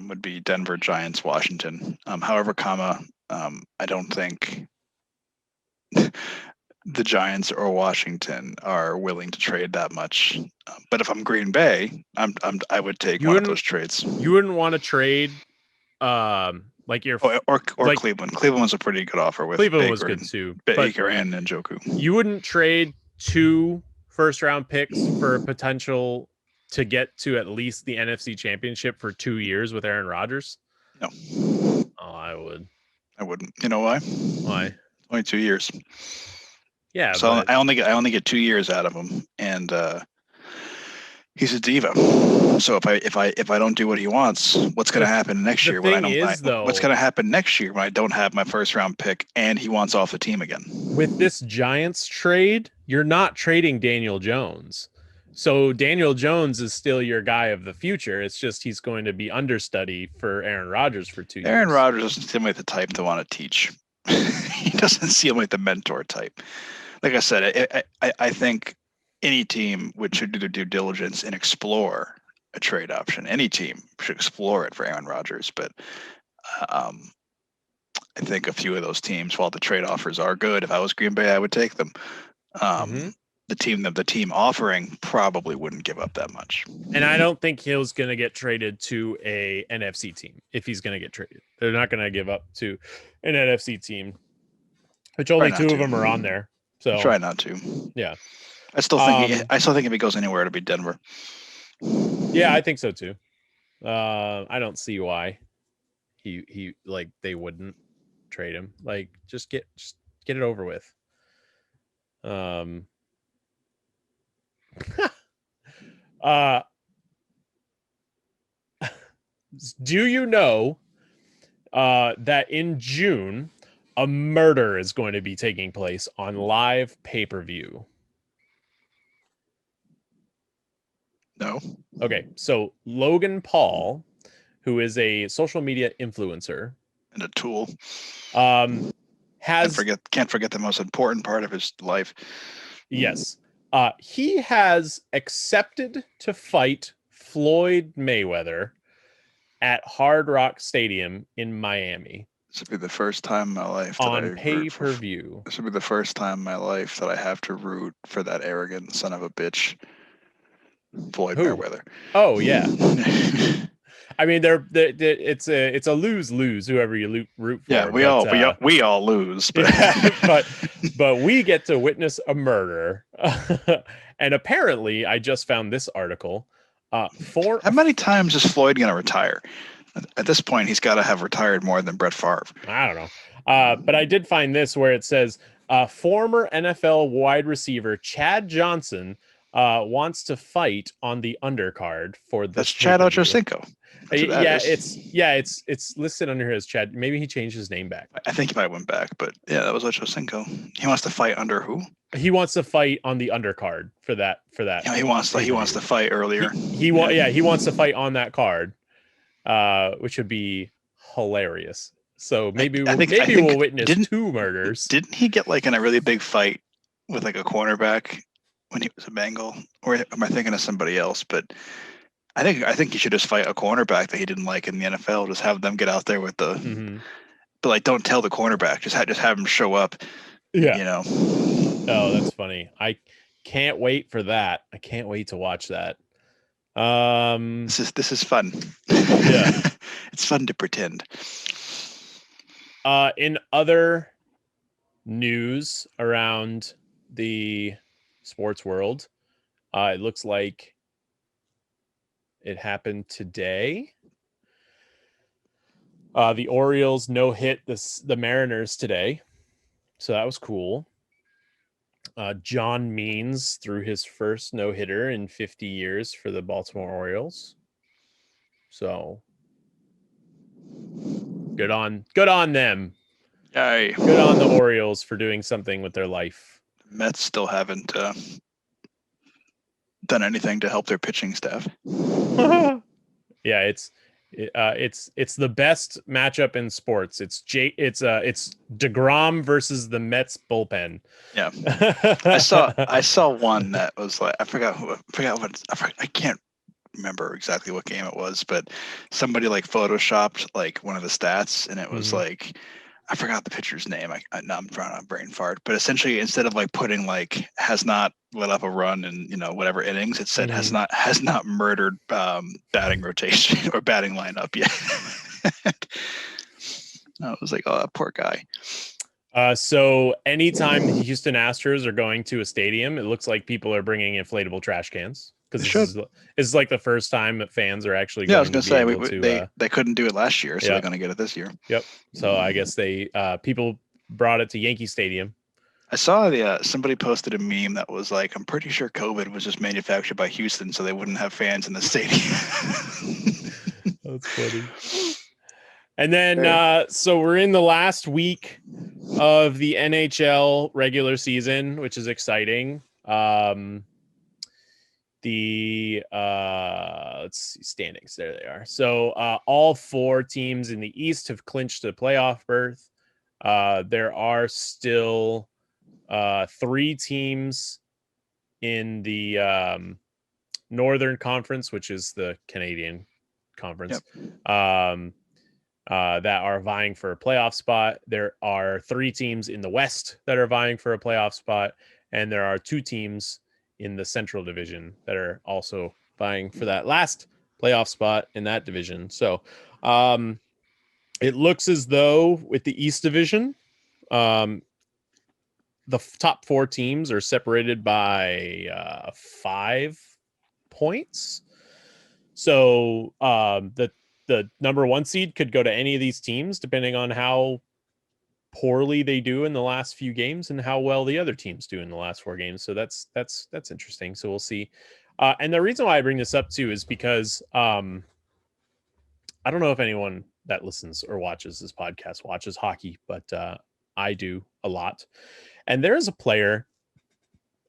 would be Denver, Giants, Washington. However, I don't think the Giants or Washington are willing to trade that much. But if I'm Green Bay, I would take one of those trades. You wouldn't want to trade like your or like, Cleveland. Cleveland was a pretty good offer with Cleveland Baker was good too. Baker and Njoku. You wouldn't trade 2 first round picks for potential to get to at least the NFC Championship for 2 years with Aaron Rodgers? No. Oh, I would. I wouldn't. You know why? Why? Only 2 years. Yeah. So I only get 2 years out of him, and he's a diva. So if I don't do what he wants, what's going to happen next year? What's going to happen next year when I don't have my first round pick and he wants off the team again? With this Giants trade, you're not trading Daniel Jones. So Daniel Jones is still your guy of the future. It's just he's going to be understudy for Aaron Rodgers for 2 years. Aaron Rodgers doesn't seem like the type to want to teach. He doesn't seem like the mentor type. Like I said, I think any team should do their due diligence and explore a trade option. Any team should explore it for Aaron Rodgers. But I think a few of those teams, while the trade offers are good, if I was Green Bay, I would take them. The team offering probably wouldn't give up that much. And I don't think Hill's going to get traded to a NFC team if he's going to get traded. They're not going to give up to an NFC team, which only 2 of them are on there. So try not to. Yeah. I still think if he goes anywhere, it'll be Denver. Yeah, I think so too. I don't see why he like they wouldn't trade him. Like just get it over with. do you know that in June a murder is going to be taking place on live pay-per-view? No. Okay, so Logan Paul, who is a social media influencer, And a tool. Has can't forget the most important part of his life. Yes. He has accepted to fight Floyd Mayweather at Hard Rock Stadium in Miami. This would be the first time in my life that on pay-per-view. This would be the first time in my life that I have to root for that arrogant son of a bitch, Floyd Mayweather. Oh yeah. I mean, it's a lose-lose. Whoever you root for. Yeah, we all lose. But yeah, but we get to witness a murder. And apparently, I just found this article. How many times is Floyd going to retire? At this point, he's got to have retired more than Brett Favre. I don't know. But I did find this where it says former NFL wide receiver Chad Johnson wants to fight on the undercard for this. That's Chad Ochocinco. It's listed under here as Chad. Maybe he changed his name back. I think he might went back, but yeah, that was Ochocinco. He wants to fight under who? He wants to fight on the undercard for that. Yeah, he wants to fight earlier. He wants to fight on that card, which would be hilarious. So maybe we'll witness two murders. Didn't he get like in a really big fight with like a cornerback when he was a Bengal? Or am I thinking of somebody else? But I think he should just fight a cornerback that he didn't like in the NFL. Just have them get out there with the, but like don't tell the cornerback. Just have him show up. Yeah, you know. Oh, that's funny. I can't wait for that. I can't wait to watch that. This is fun. Yeah, it's fun to pretend. In other news around the sports world, it looks like it happened today. The Orioles no-hit the Mariners today, so that was cool. John Means threw his first no-hitter in 50 years for the Baltimore Orioles. So good on them. Yay. Good on the Orioles for doing something with their life. Mets still haven't done anything to help their pitching staff. Yeah, it's the best matchup in sports. It's DeGrom versus the Mets bullpen. Yeah, I saw one that was like I can't remember exactly what game it was, but somebody like photoshopped like one of the stats, and it was like I forgot the pitcher's name. I'm drawing a brain fart, but essentially instead of like putting like has not let up a run in whatever innings, it said has not murdered batting rotation or batting lineup yet. I was like, oh, that poor guy. So anytime the Houston Astros are going to a stadium, it looks like people are bringing inflatable trash cans because this is like the first time that fans are actually. Yeah, I was going to say they couldn't do it last year, so they're going to get it this year. Yep. So I guess people brought it to Yankee Stadium. I saw somebody posted a meme that was like, I'm pretty sure COVID was just manufactured by Houston, so they wouldn't have fans in the stadium. That's funny. And then, so we're in the last week of the NHL regular season, which is exciting. Let's see, standings. There they are. So all four teams in the East have clinched a playoff berth. There are still three teams in the Northern Conference, which is the Canadian Conference. Yep. That are vying for a playoff spot. There are three teams in the West that are vying for a playoff spot, and there are two teams in the Central Division that are also vying for that last playoff spot in that division. So it looks as though with the East Division, the top four teams are separated by 5 points. So the number one seed could go to any of these teams, depending on how poorly they do in the last few games and how well the other teams do in the last 4 games. So that's interesting. So we'll see. And the reason why I bring this up too is because I don't know if anyone that listens or watches this podcast watches hockey, but I do a lot. And there is a player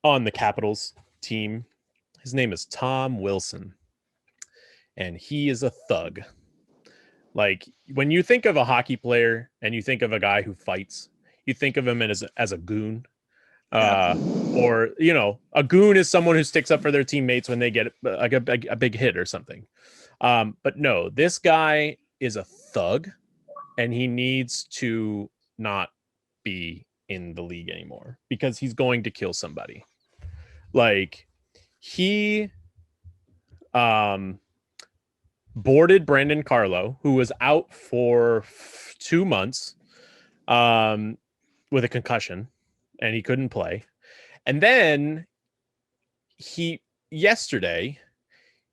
on the Capitals team. His name is Tom Wilson, and he is a thug. Like, when you think of a hockey player and you think of a guy who fights, you think of him as a goon. Or, you know, a goon is someone who sticks up for their teammates when they get like a big hit or something. But no, this guy is a thug, and he needs to not be in the league anymore because he's going to kill somebody. Like, he boarded Brandon Carlo, who was out for 2 months with a concussion, and he couldn't play. And then yesterday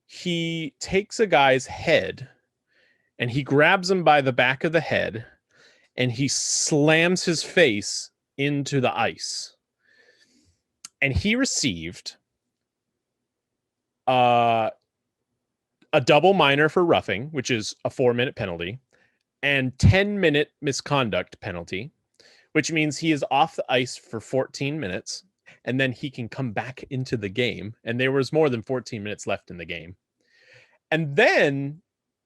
he takes a guy's head and he grabs him by the back of the head and he slams his face into the ice. And he received a double minor for roughing, which is a 4-minute penalty, and 10-minute misconduct penalty, which means he is off the ice for 14 minutes, and then he can come back into the game. And there was more than 14 minutes left in the game. And then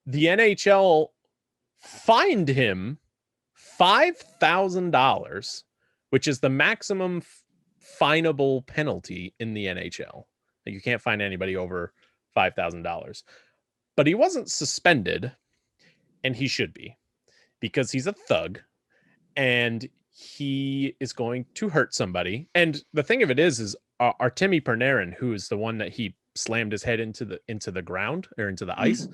the NHL fined him $5,000, which is the maximum finable penalty in the NHL. Like, you can't fine anybody over $5,000. But he wasn't suspended, and he should be, because he's a thug and he is going to hurt somebody. And the thing of it is Artemi Panarin, who is the one that he slammed his head into the ground or into the ice,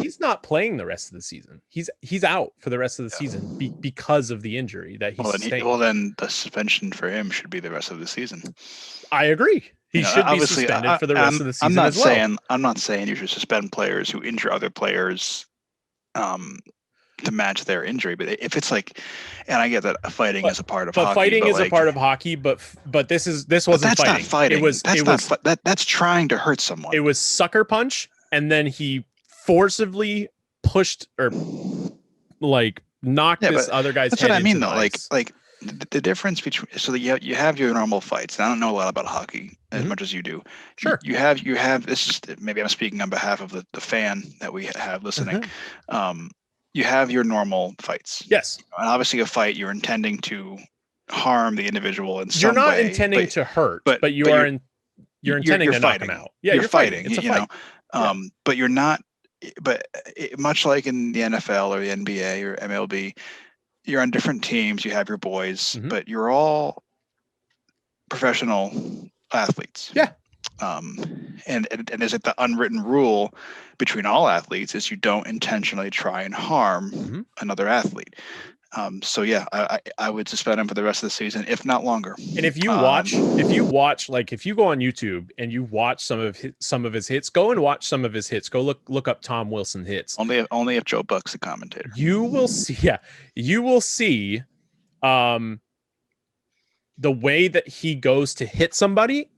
he's not playing the rest of the season. He's out for the rest of the season because of the injury that he's sustained. Well, then the suspension for him should be the rest of the season. I agree. He should be suspended for the rest of the season as well. I'm not saying you should suspend players who injure other players to match their injury, but if it's like, and I get that fighting is a part of hockey. But fighting is a part of hockey, but this wasn't that's fighting. Not fighting. That's trying to hurt someone. It was sucker punch, and then he forcibly pushed or like knocked this other guy's head. That's what I mean, though. Ice. Like the difference between, so that you have your normal fights. And I don't know a lot about hockey as much as you do. Sure. You have this is, maybe I'm speaking on behalf of the fan that we have listening. You have your normal fights. Yes. And obviously a fight, you're intending to harm the individual in some way. You're not intending to hurt, but you're intending to knock him out. Yeah, you're fighting. It's a fight. But you're not, much like in the NFL or the NBA or MLB, you're on different teams, you have your boys, but you're all professional athletes. Yeah. And is it the unwritten rule between all athletes is you don't intentionally try and harm another athlete. So yeah, I would suspend him for the rest of the season, if not longer. And if you watch, like if you go on YouTube and you watch some of his hits, go and watch some of his hits. Go look up Tom Wilson hits. Only if Joe Buck's the commentator. You will see. Yeah, you will see. The way that he goes to hit somebody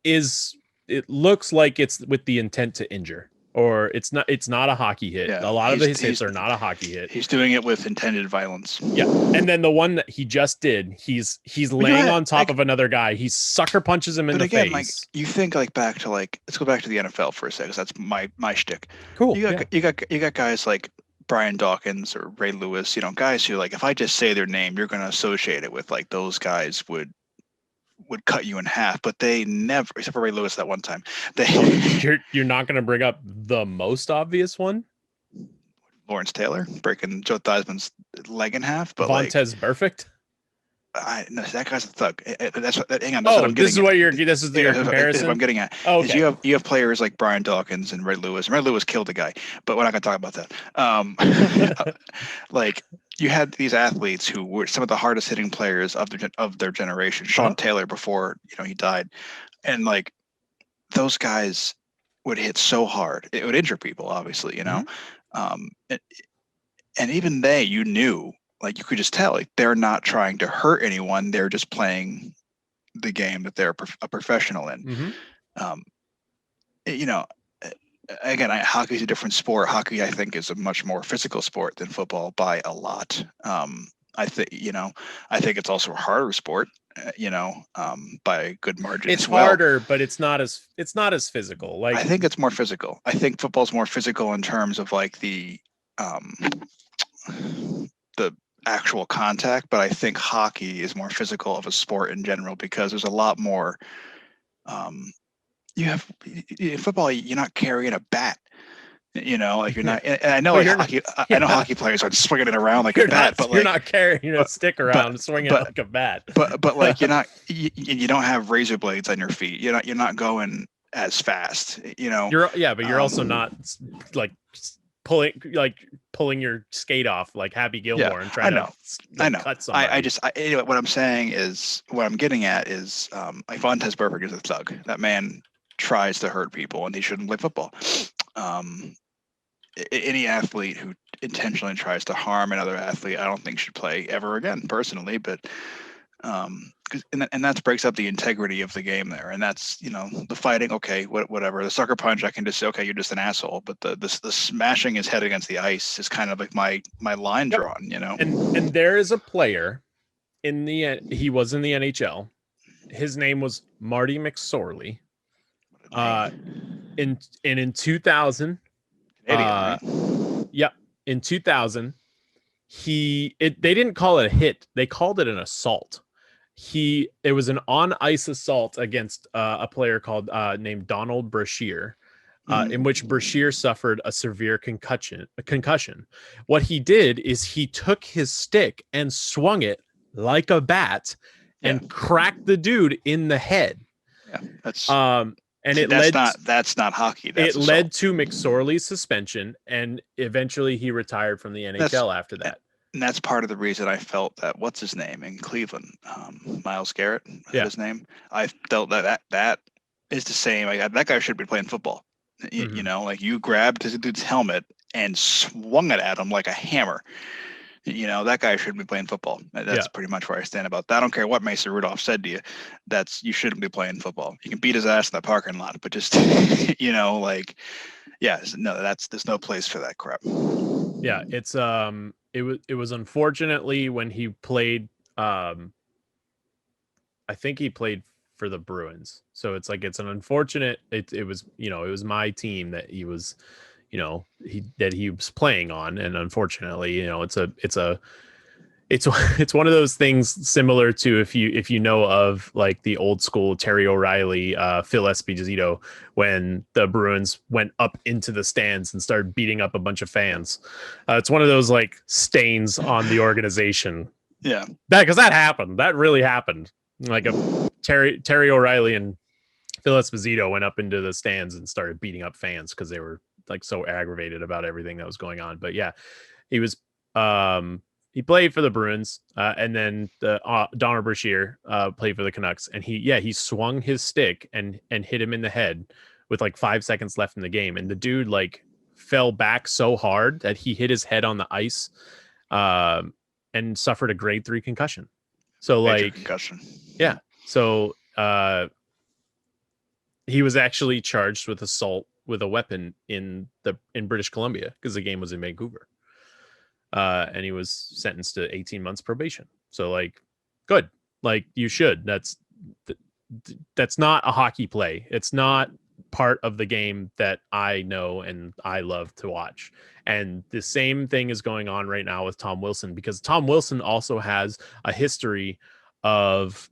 it looks like it's with the intent to injure, or it's not a hockey hit. Yeah, a lot of his hits are not a hockey hit. He's doing it with intended violence. Yeah. And then the one that he just did, he's laying on top of another guy. He sucker punches him in the face. Like, you think back to let's go back to the NFL for a second, because that's my shtick. Cool. You got guys like Brian Dawkins or Ray Lewis, guys who, like, if I just say their name, you're going to associate it with, like, those guys would cut you in half, but they never, except for Ray Lewis that one time. You're not going to bring up the most obvious one? Lawrence Taylor breaking Joe Theismann's leg in half, but Vontez Perfect. No, that guy's a thug. That's what. Hang on. This is your comparison. What I'm getting at. Oh, okay. You have players like Brian Dawkins and Ray Lewis. Ray Lewis killed a guy, but we're not going to talk about that. Like, you had these athletes who were some of the hardest hitting players of their generation. Sean Taylor, before he died, and like those guys would hit so hard it would injure people. Obviously, and even you knew. Like, you could just tell, like, they're not trying to hurt anyone. They're just playing the game that they're a professional in. again, hockey's a different sport. Hockey, I think, is a much more physical sport than football by a lot. I think it's also a harder sport. By a good margin. It's as well. harder, but it's not as physical. Like I think it's more physical. I think football's more physical in terms of like the actual contact, but I think hockey is more physical of a sport in general because there's a lot more. You have in football, you're not carrying a bat. Like you're not. And I know like hockey. I know hockey players are swinging it around like a bat, but you're not carrying a stick around swinging it like a bat. But like you're not. You don't have razor blades on your feet. You're not going as fast. But you're also not like pulling your skate off like Happy Gilmore and trying to cut somebody. Anyway, what I'm saying is what I'm getting at is like Vontaze Burfict is a thug. That man tries to hurt people and he shouldn't play football. Any athlete who intentionally tries to harm another athlete, I don't think should play ever again, personally. But and that breaks up the integrity of the game there. And that's the fighting. Okay, whatever. The sucker punch, I can just say, okay, you're just an asshole. But the smashing his head against the ice is kind of like my line drawn. And there is a player he was in the NHL. His name was Marty McSorley. In 2000, in 2000, they didn't call it a hit; they called it an assault. It was an on ice assault against a player named Donald Brashear, in which Brashear suffered a severe concussion. What he did is he took his stick and swung it like a bat and cracked the dude in the head. Yeah, that's and that's not hockey. It led to McSorley's suspension, and eventually he retired from the NHL after that. And that's part of the reason I felt that what's his name in Cleveland, Myles Garrett, his name. I felt that is the same. Like, that guy should be playing football. Like you grabbed his dude's helmet and swung it at him like a hammer. That guy shouldn't be playing football. That's pretty much where I stand about that. I don't care what Mason Rudolph said to you. You shouldn't be playing football. You can beat his ass in the parking lot, but just, there's no place for that crap. Yeah. It's, it was unfortunately when he played, I think he played for the Bruins. So it's like, it's an unfortunate, it was my team that he was, he was playing on. And unfortunately, it's one of those things similar to if you know of like the old school Terry O'Reilly, Phil Esposito, when the Bruins went up into the stands and started beating up a bunch of fans. It's one of those like stains on the organization. Yeah, because that happened. That really happened. Like Terry O'Reilly and Phil Esposito went up into the stands and started beating up fans because they were like so aggravated about everything that was going on. But yeah, he was he played for the Bruins, and then Donald Brashear played for the Canucks, and he swung his stick and hit him in the head with like 5 seconds left in the game, and the dude like fell back so hard that he hit his head on the ice, and suffered a grade 3 concussion. So major concussion. Yeah. So he was actually charged with assault with a weapon in British Columbia because the game was in Vancouver. And he was sentenced to 18 months probation. So like, good. Like you should. That's not a hockey play. It's not part of the game that I know and I love to watch. And the same thing is going on right now with Tom Wilson, because Tom Wilson also has a history of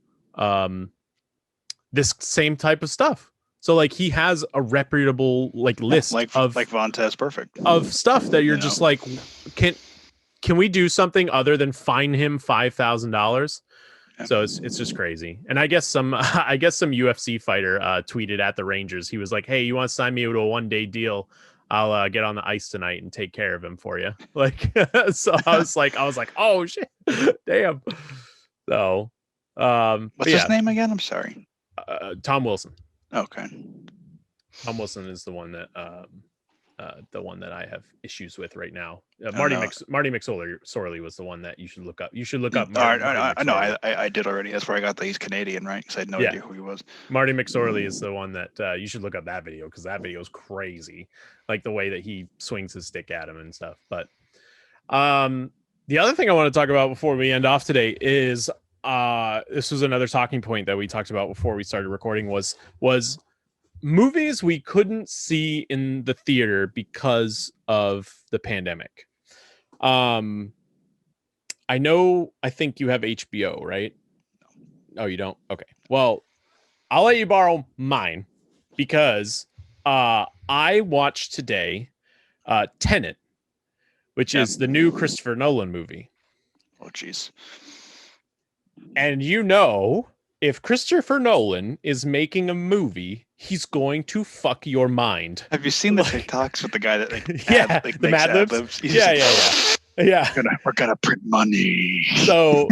this same type of stuff. So like he has a reputable like list of Vontaze Burfict of stuff that you're just like, can we do something other than fine him $5,000? So it's just crazy. And I guess some UFC fighter tweeted at the Rangers. He was like, "Hey, you want to sign me to a 1-day deal? I'll get on the ice tonight and take care of him for you." Like, so I was like, oh shit, damn. So, what's his name again? I'm sorry. Tom Wilson. Okay. Tom Wilson is the one that the one that I have issues with right now. Oh, Marty no. McSorley was the one that you should look up. You should look up All Marty right, I know. McSorley. I did already. That's where I got that he's Canadian, right? Because I had no Yeah. idea who he was. Marty McSorley is the one that you should look up that video, because that video is crazy, like the way that he swings his stick at him and stuff. But the other thing I want to talk about before we end off today is this was another talking point that we talked about before we started recording was movies we couldn't see in the theater because of the pandemic. I think you have HBO, right? Oh, you don't? Okay. Well, I'll let you borrow mine, because I watched today Tenet, which is the new Christopher Nolan movie. Oh, jeez. And if Christopher Nolan is making a movie, he's going to fuck your mind. Have you seen the TikToks with the guy that the Mad Libs? Yeah. We're gonna print money. So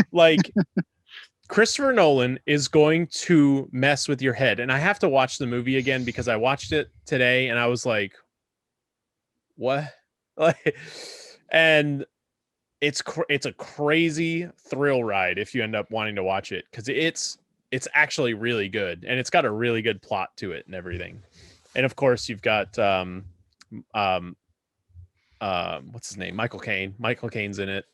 Christopher Nolan is going to mess with your head. And I have to watch the movie again because I watched it today and I was like, what? And it's a crazy thrill ride if you end up wanting to watch it, because it's actually really good, and it's got a really good plot to it and everything. And of course you've got what's his name? Michael Caine. Michael Caine's in it.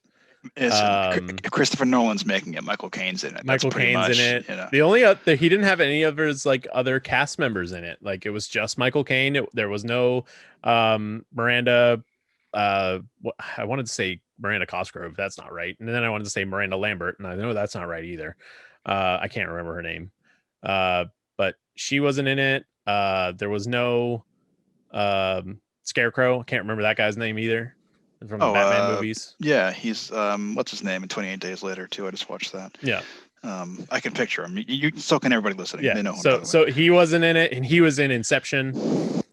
Christopher Nolan's making it. Michael Caine's in it. Michael Caine's in it. You know. The only he didn't have any of his other cast members in it. Like, it was just Michael Caine. There was no Miranda. I wanted to say Miranda Cosgrove. That's not right. And then I wanted to say Miranda Lambert, and I know that's not right either. I can't remember her name. But she wasn't in it. There was no Scarecrow. I can't remember that guy's name either. From the Batman movies. Yeah, he's what's his name in 28 Days Later too. I just watched that. Yeah. I can picture him. So can everybody listening. Yeah. They know so he wasn't in it, and he was in Inception. He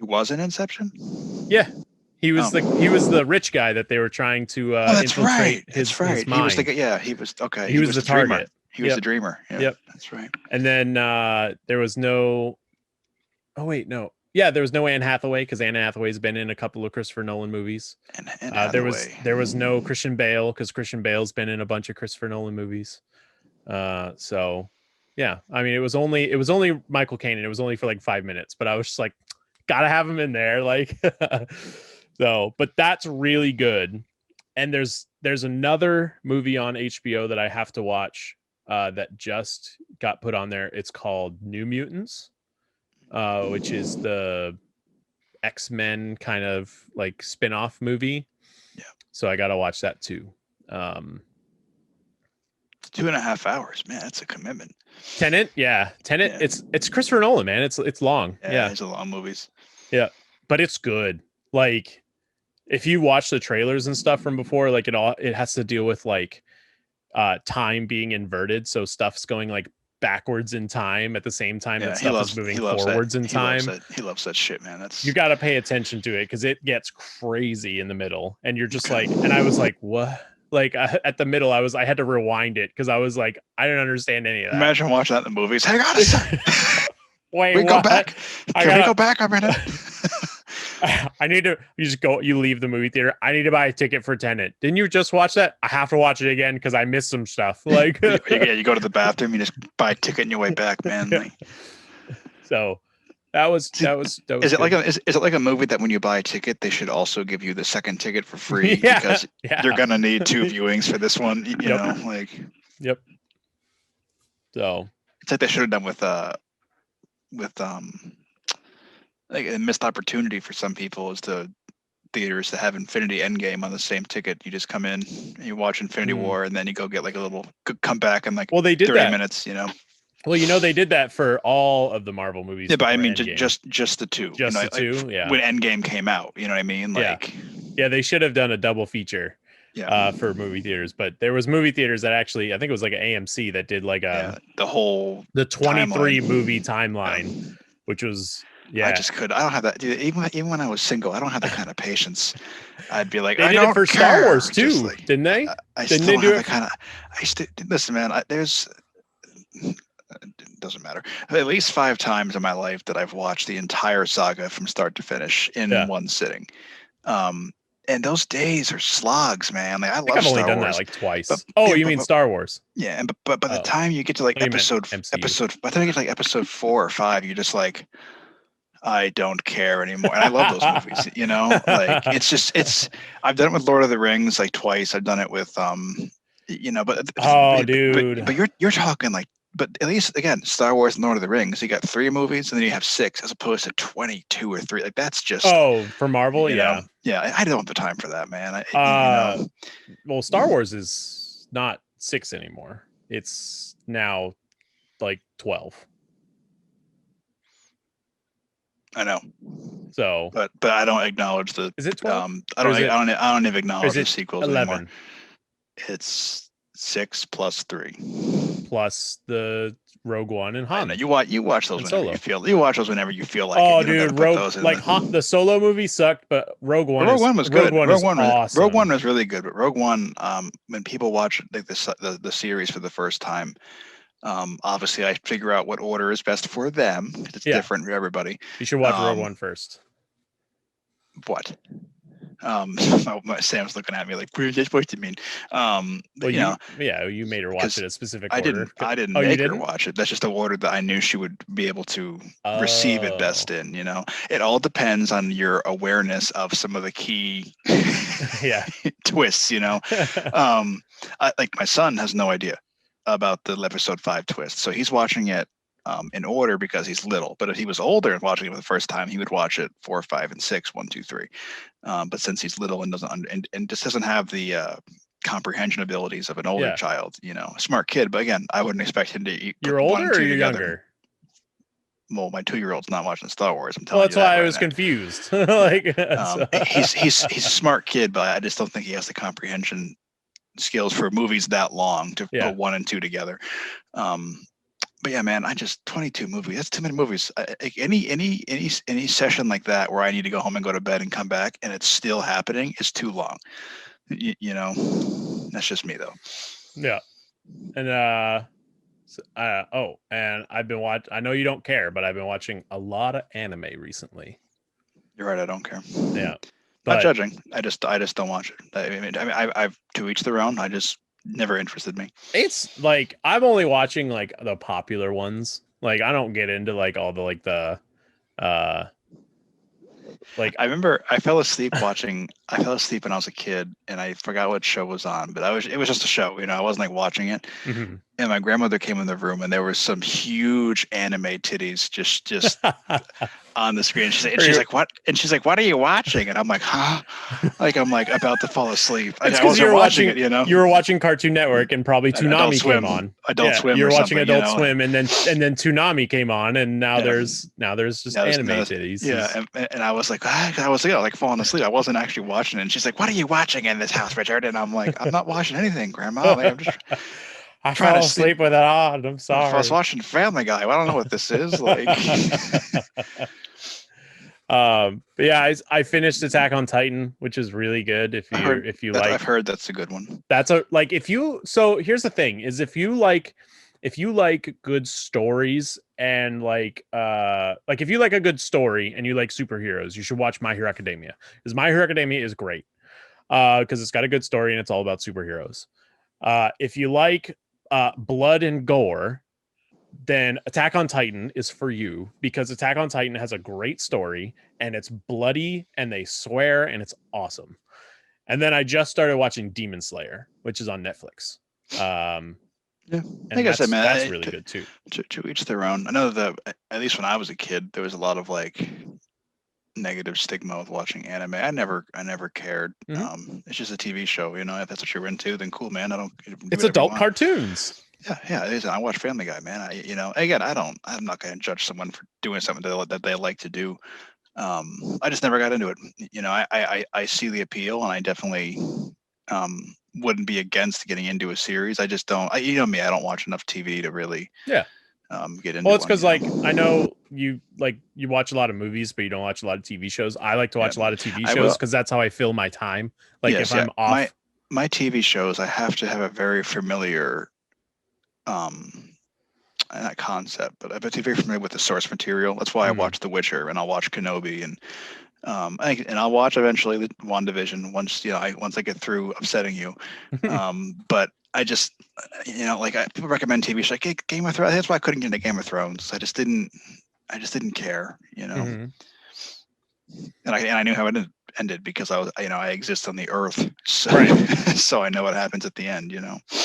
was in Inception? Yeah. He was the rich guy that they were trying to infiltrate his mind. He was he was okay. He was the target. Dreamer. He was the dreamer. Yeah, yep. That's right. And then there was no there was no Anne Hathaway, because Anne Hathaway's been in a couple of Christopher Nolan movies. And there was no Christian Bale, because Christian Bale's been in a bunch of Christopher Nolan movies. So yeah, I mean, it was only Michael Caine, and it was only for 5 minutes, but I was just like, gotta have him in there, so. But that's really good. And there's another movie on HBO that I have to watch that just got put on there. It's called New Mutants. Which is the X-Men kind of spin-off movie. Yeah. So I got to watch that too. 2.5 hours, man. That's a commitment. Tenet. Yeah. It's Christopher Nolan, man. It's long. Yeah. It's a long movies. Yeah. But it's good. If you watch the trailers and stuff from before, it has to deal with time being inverted. So stuff's going backwards in time at the same time that stuff is moving forwards in time. He loves that shit, man. You got to pay attention to it, because it gets crazy in the middle, and you're just and I was like, what? At the middle, I had to rewind it, because I was like, I didn't understand any of that. Imagine watching that in the movies. Hang on a second. Wait, we go back. Can we go back a minute? I need to. You leave the movie theater. I need to buy a ticket for Tenet. Didn't you just watch that? I have to watch it again because I missed some stuff. You go to the bathroom. You just buy a ticket on your way back, man. So that was. Is it like a movie that when you buy a ticket, they should also give you the second ticket for free? Because you're gonna need 2 viewings for this one. You know. Yep. So it's like they should have done with a missed opportunity for some people is to theaters to have Infinity Endgame on the same ticket. You just come in and you watch Infinity War, and then you go get a little come back and they did 30 that. minutes, Well, they did that for all of the Marvel movies. Yeah, but I mean just the two. Just the two, yeah. When Endgame came out, you know what I mean? Yeah, they should have done a double feature. Yeah. For movie theaters, but there was movie theaters that actually, I think it was an AMC that did the 23 movie timeline, which was. Yeah, I don't have that. Dude, even when I was single, I don't have that kind of patience. I'd be like, they did it for Star Wars too, didn't they? I still have that kind of. Listen, man. doesn't matter. At least 5 times in my life that I've watched the entire saga from start to finish in one sitting. And those days are slogs, man. Like I love I've only Star done Wars. that like twice. But, you mean Star Wars? Yeah, and but by the time you get to like episode, by the time you get to like episode 4 or 5, you're just like, I don't care anymore. And I love those movies. You know, like I've done it with Lord of the Rings like twice. I've done it with dude. But you're talking like. But at least again, Star Wars and Lord of the Rings, you got 3 movies and then you have 6 as opposed to 22 or 3. Like that's just for Marvel, yeah. I don't have the time for that, man. Well, Star Wars is not 6 anymore. It's now like 12. I know. So, but I don't acknowledge the. Is it 12? I don't even acknowledge the sequels 11? Anymore. It's 6 plus 3 plus the Rogue One and Han. You watch those whenever you feel. You watch those whenever you feel like. Oh, dude, the Solo movie sucked, but Rogue One was good. Rogue One was awesome. Rogue One was really good, but Rogue One, when people watch like the series for the first time, obviously I figure out what order is best for them. It's different for everybody. You should watch Rogue One first. What? Sam's looking at me like, what do you mean? You made her watch it a specific order. I didn't make her watch it. That's just the order that I knew she would be able to receive it best in. You know, it all depends on your awareness of some of the key twists. You know, like my son has no idea about the episode 5 twist, so he's watching it in order because he's little. But if he was older and watching it for the first time, he would watch it 4, 5, and 6, 1, 2, 3. But since he's little and doesn't and just doesn't have the comprehension abilities of an older child, you know, a smart kid. But again, I wouldn't expect him to eat. You're older or you're younger? Well, my 2-year-old's not watching Star Wars. I'm telling you. Well, that's why I was confused. He's a smart kid, but I just don't think he has the comprehension skills for movies that long to put 1 and 2 together. But yeah, man, 22 movies. That's too many movies. Any session like that where I need to go home and go to bed and come back and it's still happening is too long. You know, that's just me though. Yeah. And and I've been I know you don't care, but I've been watching a lot of anime recently. You're right. I don't care. Yeah. Not judging. I just don't watch it. I mean, I've to each their own. Never interested me. It's like I'm only watching like the popular ones. Like I don't get into like all the like I remember I fell asleep when I was a kid and I forgot what show was on, but it was just a show, you know, I wasn't like watching it. Mm-hmm. And my grandmother came in the room and there was some huge anime titties just on the screen. She's like, what? And she's like, what are you watching? And I'm like, huh? Like I'm like about to fall asleep. I wasn't watching it, you know. You were watching Cartoon Network and probably Toonami came on. Adult Swim. You were watching Adult Swim and then Toonami came on and now there's just anime titties. Yeah, and I was like, like falling asleep. I wasn't actually watching it. And she's like, what are you watching in this house, Richard? And I'm like, I'm not watching anything, Grandma. Like, I'm just I fell asleep with it on. I'm sorry. I was watching Family Guy. I don't know what this is. Like but yeah, I finished Attack on Titan, which is really good. If you like, I've heard that's a good one. That's so here's the thing is if you like good stories and like if you like a good story and you like superheroes, you should watch My Hero Academia, because My Hero Academia is great because it's got a good story and it's all about superheroes. If you like blood and gore, then Attack on Titan is for you, because Attack on Titan has a great story and it's bloody and they swear and it's awesome. And then I just started watching Demon Slayer, which is on Netflix. Like I said, man, that's really good too. To each their own. I know that at least when I was a kid, there was a lot of like negative stigma with watching anime. I never cared. Mm-hmm. It's just a TV show, you know. If that's what you're into, then cool, man. It's adult cartoons. Yeah, it is. I watch Family Guy, man. I'm not going to judge someone for doing something that they like to do. I just never got into it. You know, I see the appeal, and I definitely wouldn't be against getting into a series. I just don't. You know me. I don't watch enough TV to really. Yeah. Get into. Well, it's because like I know you watch a lot of movies, but you don't watch a lot of TV shows. I like to watch a lot of TV shows because that's how I fill my time. Like if I'm off my TV shows, I have to have a very familiar not concept, but I bet you're very familiar with the source material. That's why I watch The Witcher and I'll watch Kenobi and I'll watch eventually the WandaVision once once I get through upsetting you. But I just like people recommend TV shows like hey, Game of Thrones. That's why I couldn't get into Game of Thrones. I just didn't care, And I knew how it ended because I was I exist on the earth, so so I know what happens at the end.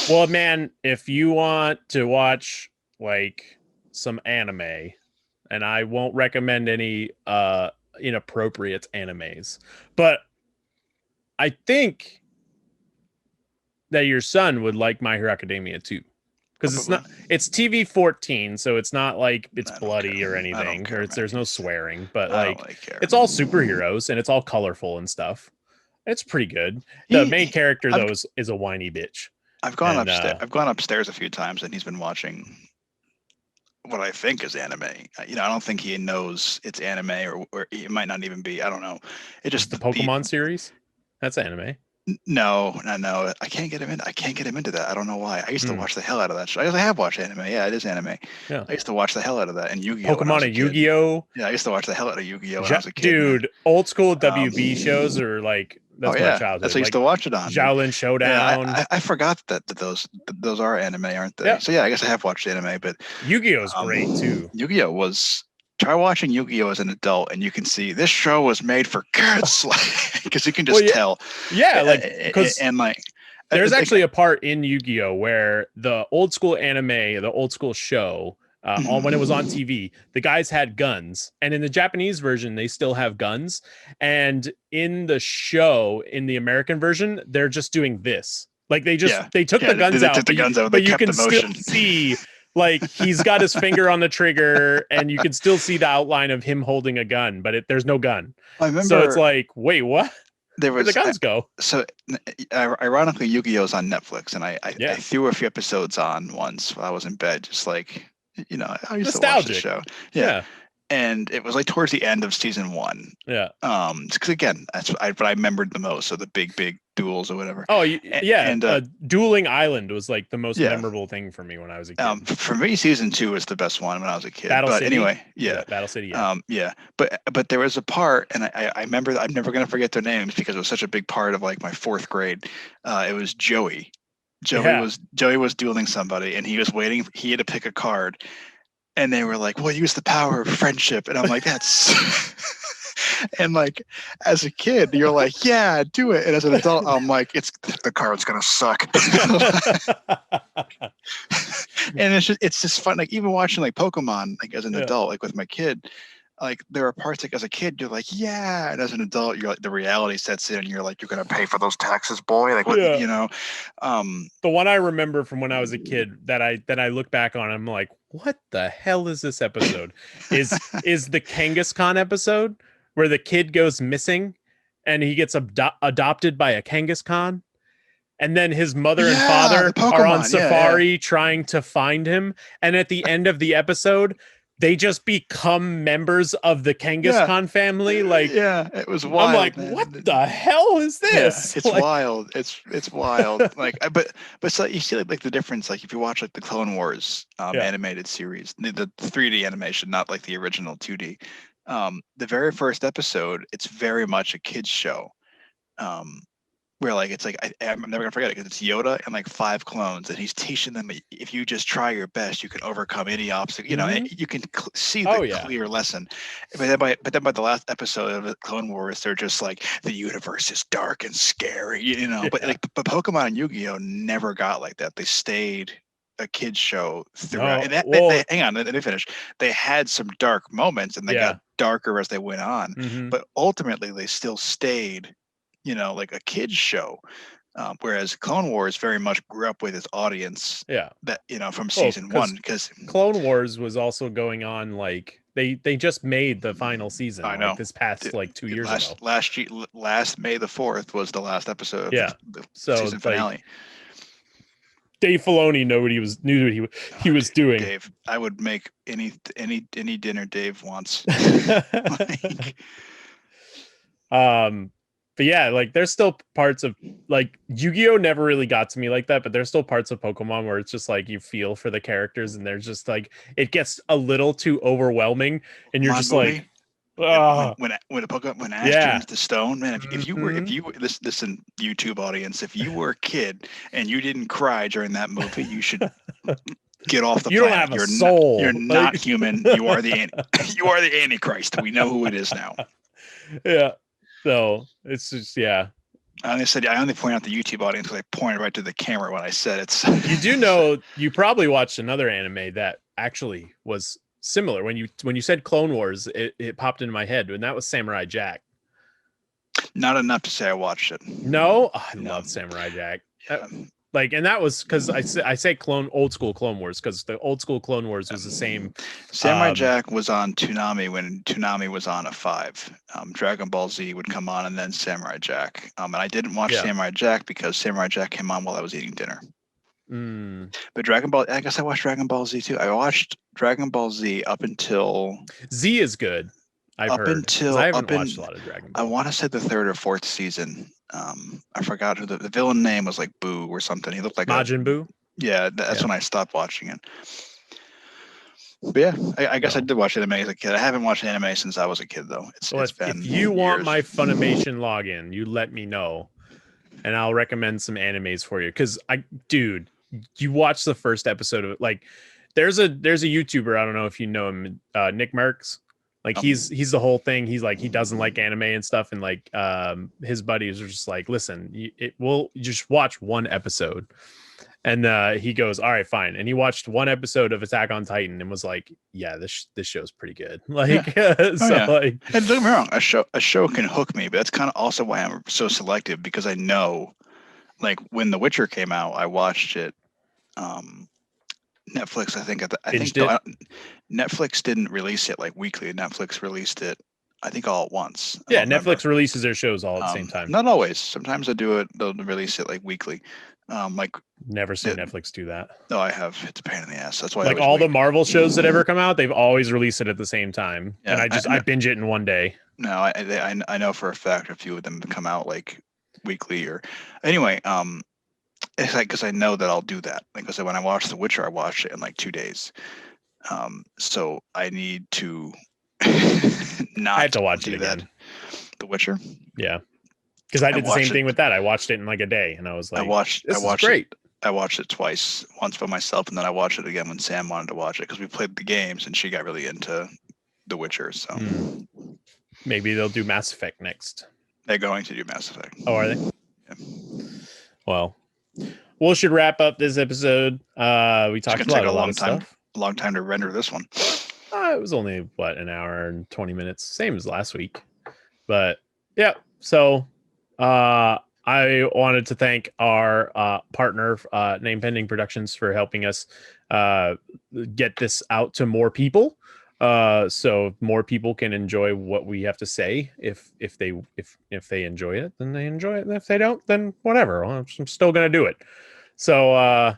Well, man, if you want to watch like some anime, and I won't recommend any inappropriate animes, but I think that your son would like My Hero Academia too, because it's TV 14, so it's not like it's bloody or anything, or there's no swearing, but it's all superheroes and it's all colorful and stuff. It's pretty good. The main character though is a whiny bitch. I've gone upstairs. I've gone upstairs a few times, and he's been watching what I think is anime. I don't think he knows it's anime, or it might not even be. I don't know. It just the Pokemon series. That's anime. No. I can't get him into that. I don't know why. I used to watch the hell out of that show. I have watched anime. Yeah, it is anime. Yeah. I used to watch the hell out of that. And Yu-Gi-Oh. Pokemon and Yu-Gi-Oh. Yeah, I used to watch the hell out of Yu-Gi-Oh when I was a kid. Dude, old school WB shows are like that's my childhood. That's what I used to watch it on. Shaolin Showdown. Yeah, I forgot that those are anime, aren't they? Yeah. So yeah, I guess I have watched anime, but Yu-Gi-Oh is great too. Yu-Gi-Oh was. Try watching Yu-Gi-Oh as an adult, and you can see this show was made for kids, because you can just tell. Yeah, there's actually a part in Yu-Gi-Oh where the old school anime, the old school show, when it was on TV, the guys had guns, and in the Japanese version, they still have guns, and in the show, in the American version, they're just doing this. Like they took the guns out, but you can still see. Like he's got his finger on the trigger, and you can still see the outline of him holding a gun, but there's no gun. I remember, so it's like, wait, what? Where the guns go? So, ironically, Yu-Gi-Oh's on Netflix, and I threw a few episodes on once while I was in bed, just like I used to watch the show. Yeah. And it was like towards the end of season 1. Yeah. Because again, that's what I remembered the most. So the big duels or whatever. Oh, yeah. And Dueling Island was like the most memorable thing for me when I was a kid. For me, season 2 was the best one when I was a kid. Battle City? Anyway, Battle City. Yeah. But there was a part, and I remember. I'm never gonna forget their names because it was such a big part of like my 4th grade. It was Joey. Joey was dueling somebody, and he was waiting. He had to pick a card. And they were like, well, use the power of friendship. And I'm like, that's... And like, as a kid, you're like, yeah, do it. And as an adult, I'm like, the card's going to suck. And it's just fun. Like even watching like Pokemon, like as an adult, like with my kid, like there are parts like as a kid, you're like, yeah. And as an adult, you're like, the reality sets in and you're like, you're going to pay for those taxes, boy. Like, what, the one I remember from when I was a kid that I look back on, I'm like, what the hell is this episode? Is the Kangaskhan episode where the kid goes missing and he gets adopted by a Kangaskhan, and then his mother and father are on safari trying to find him, and at the end of the episode they just become members of the Kangaskhan family. Like, it was wild. I'm like, man. What the hell is this? It's like, wild. It's wild. Like, but so you see like the difference. Like if you watch like the Clone Wars animated series, the 3D animation, not like the original 2D. The very first episode, it's very much a kids show. Where like it's like I'm never gonna forget it because it's Yoda and like 5 clones, and he's teaching them if you just try your best, you can overcome any obstacle. You can see the clear lesson. But then by the last episode of the Clone Wars, they're just like the universe is dark and scary, But Pokemon and Yu-Gi-Oh never got like that. They stayed a kids show throughout. Hang on, let me finish. They had some dark moments, and they got darker as they went on. But ultimately, they still stayed. Like a kid's show, whereas Clone Wars very much grew up with its audience. Yeah, that from season 1, because Clone Wars was also going on. Like they just made the final season. I know this past like 2 years ago. Last May the 4th was the last episode. Yeah, the season finale. Dave Filoni knew what he was doing. Dave, I would make any dinner Dave wants. But yeah, like there's still parts of like Yu-Gi-Oh never really got to me like that, but there's still parts of Pokemon where it's just like you feel for the characters and there's just like it gets a little too overwhelming and you're just movie, like, oh, when a Pokemon when Ash yeah. turns to stone, man. If you were Mhm. listen YouTube audience, if you were a kid and you didn't cry during that movie, you should get off the You don't planet. have a soul. You're not human. You are the you are the Antichrist. We know who it is now. Yeah. So it's just I only point out the YouTube audience because I pointed right to the camera when I said it. You do know you probably watched another anime that actually was similar. When you said Clone Wars, it popped into my head, and that was Samurai Jack. Not enough to say I watched it. No, I love Samurai Jack. Yeah. Like, and that was because I say old school Clone Wars because the old school Clone Wars was the same. Samurai Jack was on Toonami when Toonami was on a 5. Dragon Ball Z would come on and then Samurai Jack. And I didn't watch Samurai Jack because Samurai Jack came on while I was eating dinner. But Dragon Ball, I guess I watched Dragon Ball Z too. I watched Dragon Ball Z up until Z is good. I've heard. Until I haven't watched a lot of Dragon Ball. I want to say the 3rd or 4th season. I forgot who the villain name was, like Boo or something. He looked like Majin Boo. Yeah, that's when I stopped watching it. But yeah, I guess I did watch anime as a kid. I haven't watched anime since I was a kid though. It's been. If you want my Funimation login, you let me know, and I'll recommend some animes for you. Because dude, you watch the first episode of it. Like, there's a YouTuber, I don't know if you know him, Nick Merckx. Like he's the whole thing. He's like, he doesn't like anime and stuff, and like his buddies are just like, listen, we'll just watch one episode. And he goes, all right, fine. And he watched one episode of Attack on Titan and was like, yeah, this show's pretty good. Like, like, and don't get me wrong, a show can hook me, but that's kind of also why I'm so selective, because I know, like when The Witcher came out, I watched it. Netflix, I think Netflix didn't release it like weekly. Netflix released it, I think, all at once. Yeah, Netflix releases their shows all at the same time. Not always. Sometimes they'll release it like weekly. Like never seen Netflix do that. No, I have. It's a pain in the ass. That's why. Like all the Marvel shows that ever come out, they've always released it at the same time, and I binge it in one day. No, I know for a fact a few of them come out like weekly or anyway. It's like, because I know that I'll do that. Like I said, when I watched The Witcher, I watched it in like 2 days. So I need to not. I have to watch it again. That. The Witcher. Yeah, because I did the same thing with that. I watched it in like a day, and I was like, "This is great." I watched it twice. Once by myself, and then I watched it again when Sam wanted to watch it because we played the games, and she got really into The Witcher. So maybe they'll do Mass Effect next. They're going to do Mass Effect. Oh, are they? Yeah. Well, we should wrap up this episode. We talked about a lot of stuff. A long time to render this one. It was only an hour and 20 minutes, same as last week. But yeah, so I wanted to thank our partner, Name Pending Productions, for helping us get this out to more people, so more people can enjoy what we have to say. If they enjoy it, then they enjoy it, and if they don't, then whatever. I'm still gonna do it. So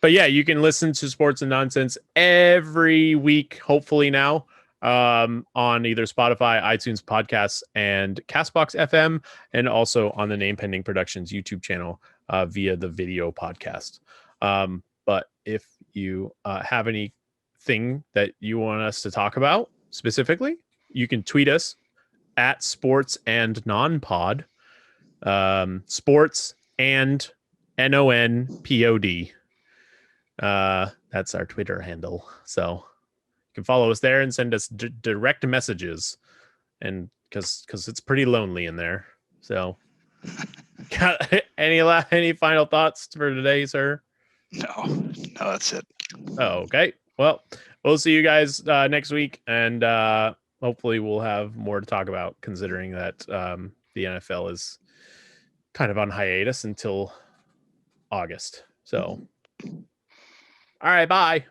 but yeah, you can listen to Sports and Nonsense every week, hopefully now, on either Spotify, iTunes podcasts, and Castbox FM, and also on the Name Pending Productions YouTube channel via the video podcast. But if you have anything that you want us to talk about specifically, you can tweet us at Sports and Non-Pod, Sports and NONPOD. That's our Twitter handle. So you can follow us there and send us direct messages, and because it's pretty lonely in there. So got any final thoughts for today, sir? No, that's it. Oh, okay. Well, we'll see you guys next week, and hopefully we'll have more to talk about, considering that the NFL is kind of on hiatus until August. So all right, bye.